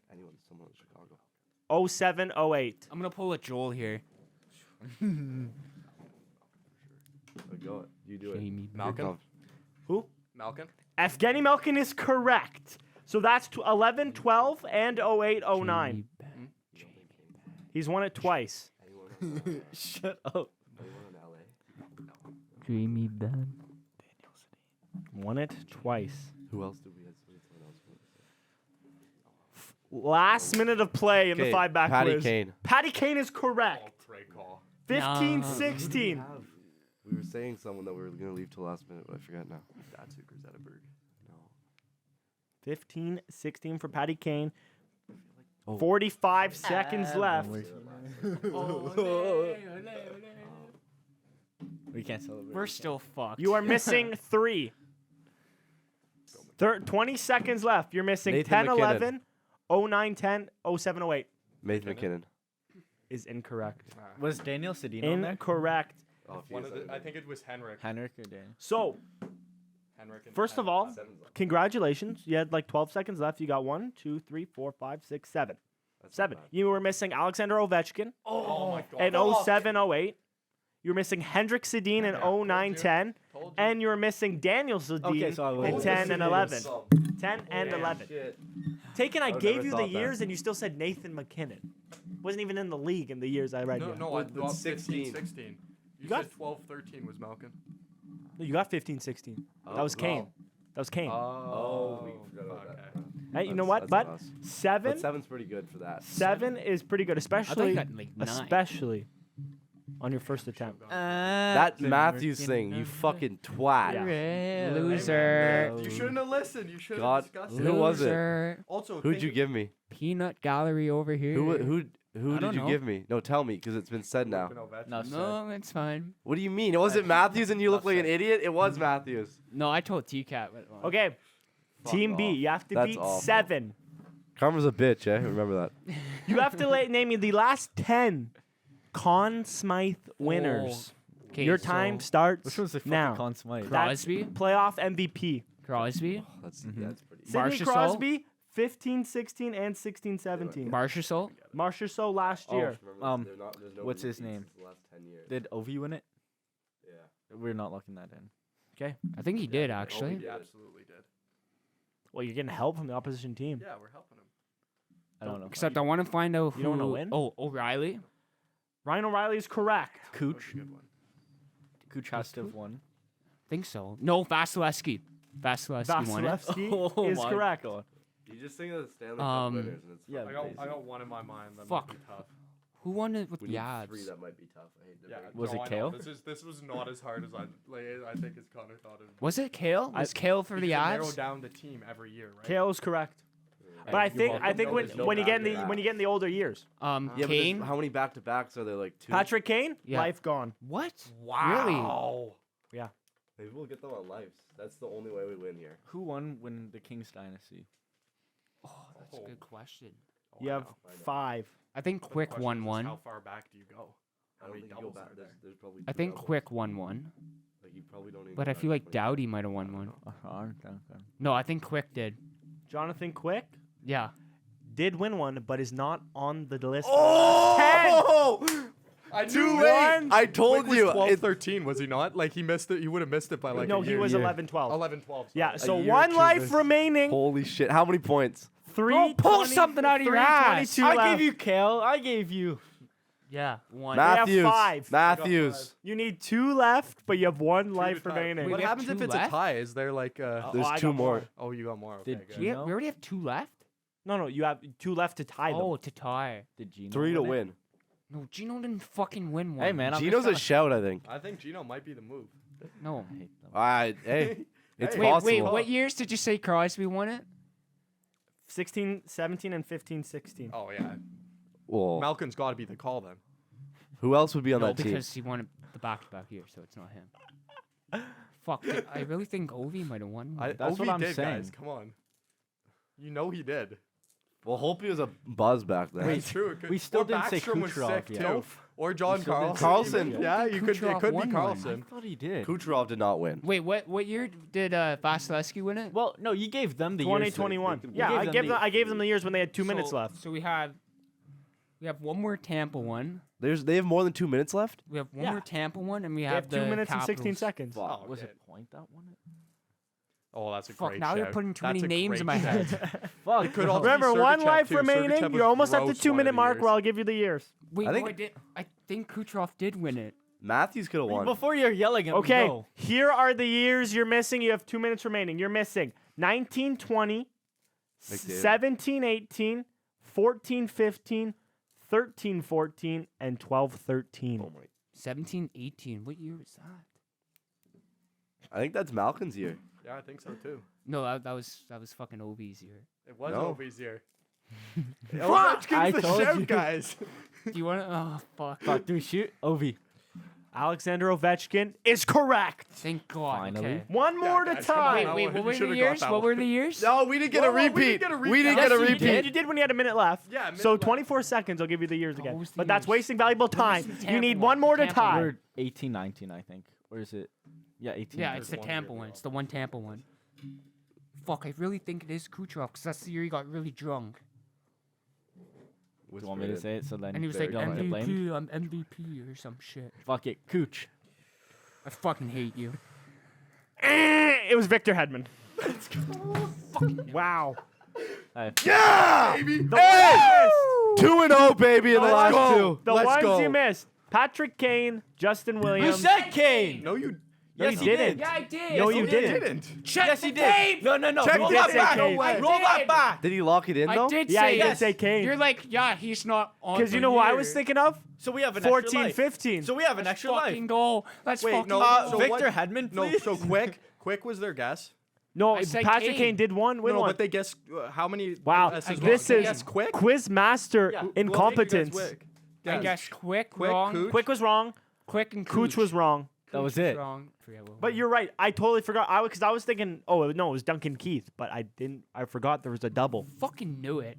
Someone in Chicago. 07, 08. I'm gonna pull a Joel here. Go. You do it. Jamie You're Malkin? conf- Who? Malkin? Evgeny Malkin is correct. So that's 11, 12, and 08, 09. He's won it twice. Shut up. Jamie Ben. Won it twice. Who else did we have? Someone else. Last minute of play in the Okay, 5-back Patty quiz. Kane. Patty Kane is correct. Great call. 15, No. 16. We were saying someone that we were going to leave till last minute, but I forgot now. That's Zetterberg. No. 15, 16 for Patty Kane. Oh. 45 seconds left. We can't celebrate. We're still fucked. You are missing 3. 20 seconds left. You're missing Nathan 10, McKinnon. 11, 09, 10, 07, 08. Nathan McKinnon. Is incorrect. Was Daniel Sedino on there? Incorrect. Oh, if One of the, I think it was Henrik. Henrik or Daniel? So, Henrik and first of all, congratulations. You had like 12 seconds left. You got 1, 2, 3, 4, 5, 6, 7. 7. You were missing Alexander Ovechkin oh my god. in 07, 08. You were missing Hendrik Sedin in 09, 10. And you were missing Daniel Sedin Okay, so I in was- 10 and 11. 10 and 11. Taken, I would've gave never you the thought that. years and you still said Nathan McKinnon. Wasn't even in the league in the years I read No, you. no, I But got 16. 15, 16. You got- said 12, 13 was Malkin. No, you got 15, 16. That was Kane. That was Kane. Oh, we Oh, forgot about okay. that. Hey, you know That's- what? that's But us. seven, But 7's pretty good for that. seven is pretty good, I thought especially you got like 9. especially on your first attempt. That Matthews thing, you fucking twat. Loser. You shouldn't have listened. You should have God, discussed who it. was it? Loser. Also, Who'd you give me? Peanut gallery over here. Who I don't did you know. give me? No, tell me, because it's been said now. No, sir. No, it's fine. What do you mean? It wasn't Matthews and you look like an idiot? It was Matthews. No, I told TCAT. Okay, Team B, off. you have to That's beat awful. 7. Karma's a bitch, eh? Remember that. You have to name me the last 10 Conn Smythe winners. Okay, Your time starts Which one's the fucking now. Conn Smythe? That's Crosby? Payoff MVP. Crosby? That's Mm-hmm. that's pretty. Sidney Marchessault? Crosby, 15, 16, and 16, 17. Marchessault? Marchessault last year. There's no what's his repeats name? the last 10 years. Did Ovi win it? Yeah. We're not locking that in. I think he did, actually. He absolutely did. Well, you're getting help from the opposition team. Yeah, we're helping him. I don't know. Except I want to find out who. You don't wanna win? Oh, O'Reilly? Ryan O'Reilly is correct. Cooch. Good one. Cooch has to have won. Think so. No, Vasilevsky. Vasilevsky won it. Vasilevsky Oh is my correct. God. You just think of the Stanley Cup Um, winners, and it's yeah, fucking I got crazy. one in my mind. That Fuck. might be tough. Who won it with We the need ads? 3 that might be tough. I hate to Yeah, break Was no, it I know. Kale? This was not as hard as I think as Connor thought it would. Was it Kale? Was Kale for the Narrow ads? down the team every year, right? Kale is correct. But I think when you get in the older years, Yeah, but Kane? how many back-to-backs are there? Like 2? Patrick Kane, Yeah. life gone. What? Wow. Yeah. Maybe we'll get them on lives. That's the only way we win here. Who won when the Kings dynasty? Oh, that's a good question. You have 5. I think But the Quick question won is, one. How far back do you go? I How don't many think you go doubles back. are there? There's probably I 2 think doubles. Quick won one. Like you probably don't even But go I back feel like 20. Doughty might have won one. Okay. No, I think Quick did. Jonathan Quick Yeah. did win one, but is not on the list. Oh! I Too knew late! I told was you. 12, It- 13, was he not? Like he missed it. He would have missed it by like. No, a he year. was Yeah. 11, 12. 11, 12. Yeah, sorry. so year, one 2 life missed. remaining. Holy shit! How many points? 3. pull something out of your ass. 22 I left. gave you Kale. I gave you. Yeah. One. have Matthews. 5. Matthews. You need 2 left, but you have 1 Two life to tie. remaining. Wait, What we have happens if 2 it's left? a tie? Is there like There's I 2 got more. Oh, you got more. Okay, Did good. We Gino? already have 2 left? No, you have 2 left to tie them. Oh, to tie. Did Gino 3 to it? win. No, Gino didn't fucking win one. Hey man, I'm Gino's just a shout, I think. I think Gino might be the move. No. I hate them. Hey, it's Wait, possible. wait. What years did you say Crosby won it? 16, 17, and 15, 16. Oh yeah, Well, Malkin's got to be the call then. who else would be on No, that team? because he won it the back-to-back year, so it's not him. Fuck. I really think Ovi might have won one. That's what Ovi I'm did, saying. guys. Come on. You know he did. Well, hope he was a buzz back then. That's true. It could- we still or didn't say Backstrom was Kucherov sick, yet. too. Nope. Or John still didn't Carlson. say even. Kucherov. Yeah, Kucherov it could won be one. I Carlson. thought he did. Kucherov did not win. Wait, what year did Vasilevsky win it? Well, no, you gave them the 2021. years. Yeah, I gave them the years when they had 2 minutes So- left. So we have one more Tampa one. They have more than 2 minutes left. We have one Yeah. more Tampa one, and we They have have the 2 minutes and 16 Capitals. seconds. Fuck. Oh, Was okay. it Point that won it? Oh, that's a Fuck, great now you're shout. putting too That's many a names in great my shout. head. Fuck. could also Remember, be 1 Sergachev, life too. remaining. Sergachev was You're almost at the gross 2 one of minute the mark years. where I'll give you the years. Wait, I no, think- I think Kucherov did win it. Matthews could have won. Before you're yelling at me, Okay, no. here are the years you're missing. You have 2 minutes remaining. You're missing 1920, McDavid. 17-18, 14-15, 13-14, and 12-13. Oh my! 17-18. What year was that? I think that's Malkin's year. Yeah, I think so too. No, that was fucking Ovi's year. It was No. Ovi's year. Fuck! I the told shout, you. guys. Do you want to? Oh fuck! Fuck, do we shoot? Ovi. Alexander Ovechkin is correct. Thank God. Finally. Okay. One more to guys, come on. tie. Wait, that wait. one. What You were the should've got years? that What were one. the years? No, we didn't get a Whoa, whoa, we repeat. didn't get a We repeat. didn't Yes, get a you repeat. You did when you had a minute left. Yeah, a minute So left. 24 seconds, I'll give you the years again. was the But that's years? wasting valuable time. the You Tampa need one? one more to Tampa tie. We're 18-19, I think. Or is it? Yeah, 18. Yeah, it's the one Tampa year one. ago. It's the one Tampa one. Fuck, I really think it is Kucherov because that's the year he got really drunk. Do you want me to say it? So then And he was you like, don't get blamed? MVP, I'm MVP or some shit. Fuck it, Cooch. I fucking hate you. It was Victor Hedman. Wow. Yeah! The Hey! ones 2-0, baby, in the last two. The Let's ones go. you missed. Patrick Kane, Justin You Williams, said Kane. No, you No, Yes, you he didn't. did. Yeah, I did. No, Yes, you he did. didn't. Check Yes, the he did. tape. No. Check Roll the that tape. back. No way. Roll that back. Did he lock it in though? I did Yeah, say he did yes. say Kane. You're like, yeah, he's not on. Because you the know what I year. was thinking of? So we have an 14, extra life. 15. So we have an extra fucking life. goal. Let's Wait, fucking no, go. so Victor what- Hedman, No, please. so Quick was their guess. No, I said Patrick Kane. Kane did win No, one. but they guessed how many? Wow, guesses this wrong? is They guessed Quick. Quiz Master Yeah. incompetence. I guess quick, Quick, wrong. Cooch. Quick was wrong. Quick and Cooch was wrong. That was Cooch it. Wrong. Forget what- But you're right. I totally forgot. Because I was thinking, oh no, it was Duncan Keith, but I didn't. I forgot there was a double. fucking knew it.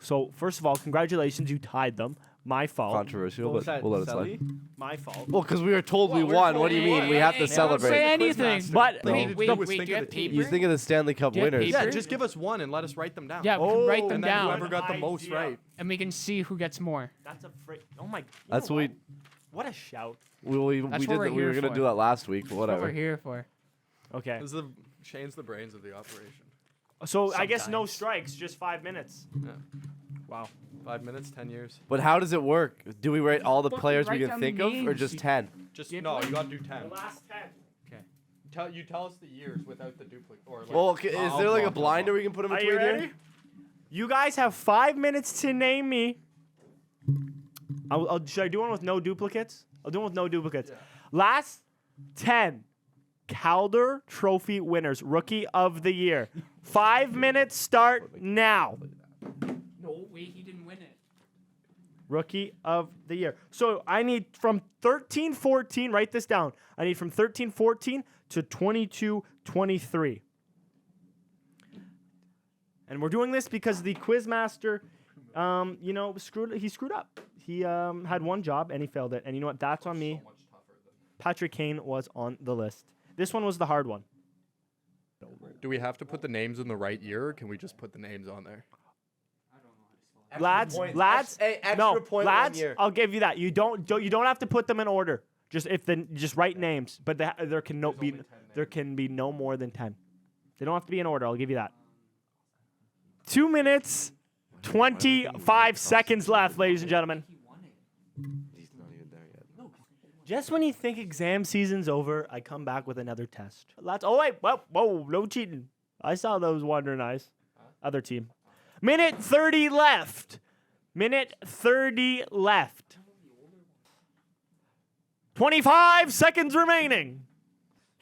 So first of all, congratulations, you tied them. My fault. Controversial, What was but that, we'll let it Sully? slide. My fault. Well, because we were told we won. What do you mean? We have to Don't celebrate. say anything. But No. Wait, No. wait, No. wait. Think Do you of have the team. paper? You think of the Stanley Cup Do you have winners. paper? Yeah, just give us one and let us write them down. Yeah, we Oh, can write them And then down, whoever got the most idea. right. and we can see who gets more. That's a freak. Oh my. That's what we What a shout. we That's did. what We we're were here gonna for. do that last week, but That's what we're whatever. here for. Okay. This is Shane's the brains of the operation. So I guess no Sometimes. strikes, just 5 minutes. Yeah. Wow. 5 minutes, 10 years. But how does it work? Do we rate all the Fucking players we write can down think the of, or names. just 10? Just Give no, one. you gotta do 10. last 10. Tell us the years without the duplicate. Or like, Well, okay, is I'll there like a block, I'll blinder block. we can put in Are you between ready? here? You guys have 5 minutes to name me. Should I do one with no duplicates? I'll do one with no duplicates. Last 10 Calder Trophy winners, Rookie of the Year. 5 minutes start now. No, wait, he didn't win it. Rookie of the Year. So I need from 13-14, write this down. I need from 13-14 to 22-23. And we're doing this because the Quizmaster, he screwed up. He had one job and he failed it. And you know what? That's on me. Patrick Kane was on the list. This one was the hard one. Do we have to put the names in the right year, or can we just put the names on there? Lads, points. lads, Extra no, point 1 lads. year. I'll give you that. You don't have to put them in order. Just write names, but there can be no more than 10. They don't have to be in order. I'll give you that. 2 minutes, 25 seconds left, ladies and gentlemen. He's not even there yet. Just when you think exam season's over, I come back with another test. Oh wait, whoa, no cheating. I saw those wandering eyes. Other team. Minute 30 left. Minute 30 left. 25 seconds remaining.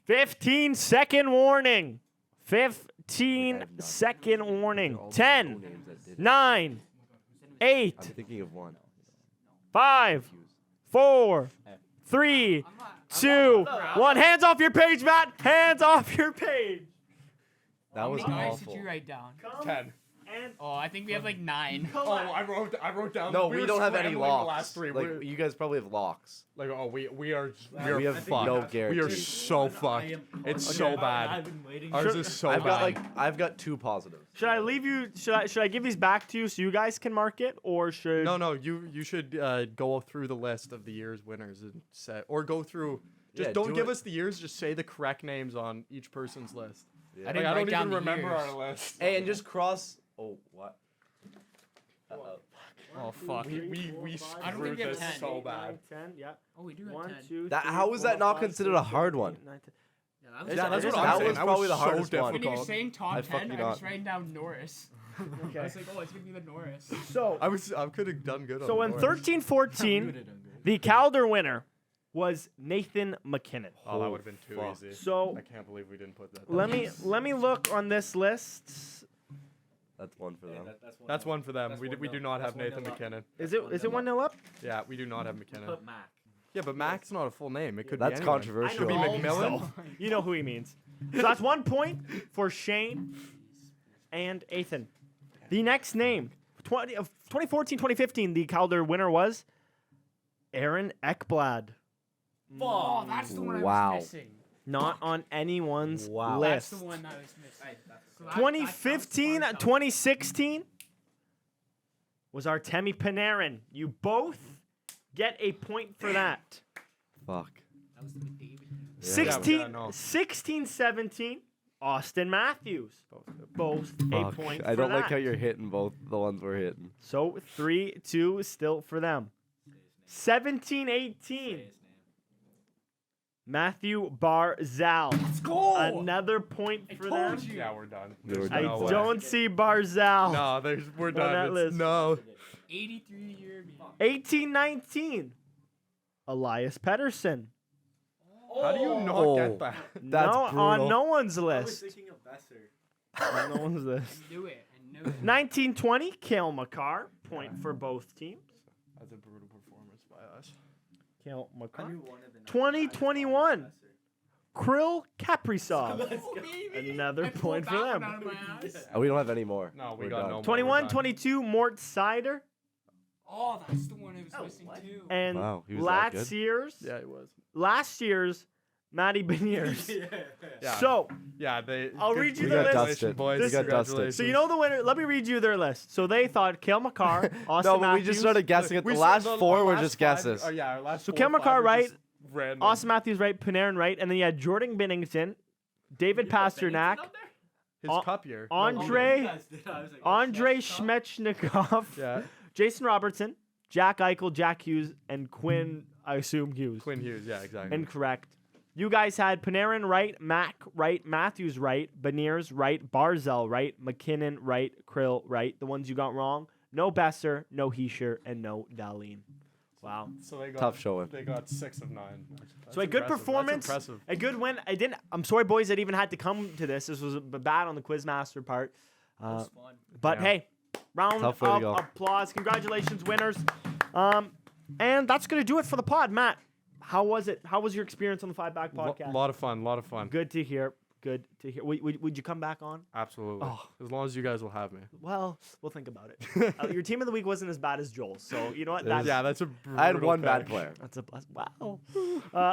15-second warning. 15-second warning. 10, 9, 8, I'm thinking of one. 5, 4, 3, 2, 1. Hands off your page, Matt. Hands off your page. That was How many guys awful. did you write down? 10. And Oh, I think we have like 9. Oh, I wrote down. No, we were don't have any scrambling the locks. last three. Like We're- you guys probably have locks. Like, oh, we are We have fucked. no We are guarantees. so fucked. It's so bad. Ours is so bad. I've got 2 positives. should I leave you? Should I give these back to you so you guys can mark it, or should? No, you should go through the list of the year's winners and say, or go through. Just Yeah, don't do give it. us the years. Just say the correct names on each person's list. Yeah. I didn't I write don't down even the remember years. our list. Hey, and just cross. Oh, what? Oh fuck. We I don't screwed think we have this 10. so bad. 10, yeah. Oh, we do have 1, 10. 2, That- 3, how is 4, that not 5, considered 6, a hard 7, one? 8, 9, 10. Yeah, Yeah, that that's was what that I'm saying. was That probably the so hardest one. When you were difficult. saying top I 10, fucking I was not. writing down Norris. I Okay. was like, oh, it's gonna be the Norris. So, I could have done good. so on in the Norris. 13-14, the Calder winner was Nathan McKinnon. Oh, that would have been too fuck. easy. So I can't believe we didn't put that. let me look on this list. That's one for them. That's one for them. We do not have Nathan McKinnon. Is it 1-0 up? Yeah, we do not have McKinnon. Yeah, but Mac's not a full name. It could That's be anyone. controversial. Could be I know. McMillan. You know who he means. So that's 1 point for Shane and Ethan. The next name, 2014-2015, the Calder winner was Aaron Ekblad. Oh, that's the one Wow. I was missing. Not on anyone's Wow. That's list. the one I was missing. 2015-2016 was Artemi Panarin. You both get a point for that. Fuck. That was the McDavid. 16-17, Austin Matthews. Both a Fuck. point I for don't like that. how you're hitting both the ones we're hitting. So 3-2 still for them. 17-18. Matthew Barzal. Let's go. Another point for them. Yeah, we're done. We're I done. don't see Barzal. No, we're that done. list. No. 83-year. 1819. Elias Pettersson. How do you not get that? That's no, brutal. on no one's I was list. thinking of Besser. On no one's list. I knew it. 1920. Cale Makar. Point for both teams. That's a brutal performance by us. Cale Makar. one of the 2021. Krill Kaprizov. Oh, baby. Another I pulled point for that one them. out of my ass. We don't have any more. No, we We're got done. no more. 21, We're done. 22. Mort Sider. Oh, that's the one I was missing too. And Wow, he was that last good? year's, Yeah, it was. last year's Matty Beniers. Yeah. So, Yeah, they. I'll good- read you We the got list. dusted. Boys. We got dusted. Congratulations. so you know the winner. Let me read you their list. So they thought Cale Makar, Austin No, but we Matthews, just started guessing at the We last said four our were last just five- guesses. Oh yeah, our last. So 4 Cale or 5 Makar were right, just random. Austin Matthews right, Panarin right, and then you had Jordan Binnington, David Pasternak, His Au- cup year. Andre Schmechnikov, Yeah. Jason Robertson, Jack Eichel, Jack Hughes, and Quinn. I assume Hughes. Quinn Hughes. Yeah, exactly. Incorrect. You guys had Panarin right, Mac right, Matthews right, Beniers right, Barzal right, McKinnon right, Krill right. The ones you got wrong: no Besser, no Heischer, and no Dahlin. Wow. So they got Tough showing. They got 6 of 9. So a good That's performance, impressive. a good win. I'm sorry, boys, that even had to come to this. This was bad on the Quizmaster part. But Yeah. hey, round Tough of way to go. applause. Congratulations, winners. And that's gonna do it for the pod. Matt, how was it? How was your experience on the Five Back podcast? Lot of fun. Lot of fun. Good to hear. Good to hear. Would you come back on? Absolutely. Oh. As long as you guys will have me. Well, we'll think about it. Your team of the week wasn't as bad as Joel's, so you know what? That's, Yeah, that's a. I had brutal one bad pick. player. that's a plus. Wow.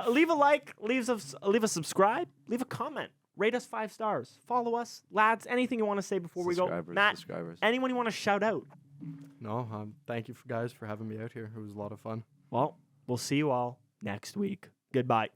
Leave a like, leave a subscribe, leave a comment, rate us 5 stars, follow us, lads. Anything you want to say before we go, Matt? Subscribers. Anyone you want to shout out? No, thank you guys for having me out here. It was a lot of fun. Well, we'll see you all next week. Goodbye.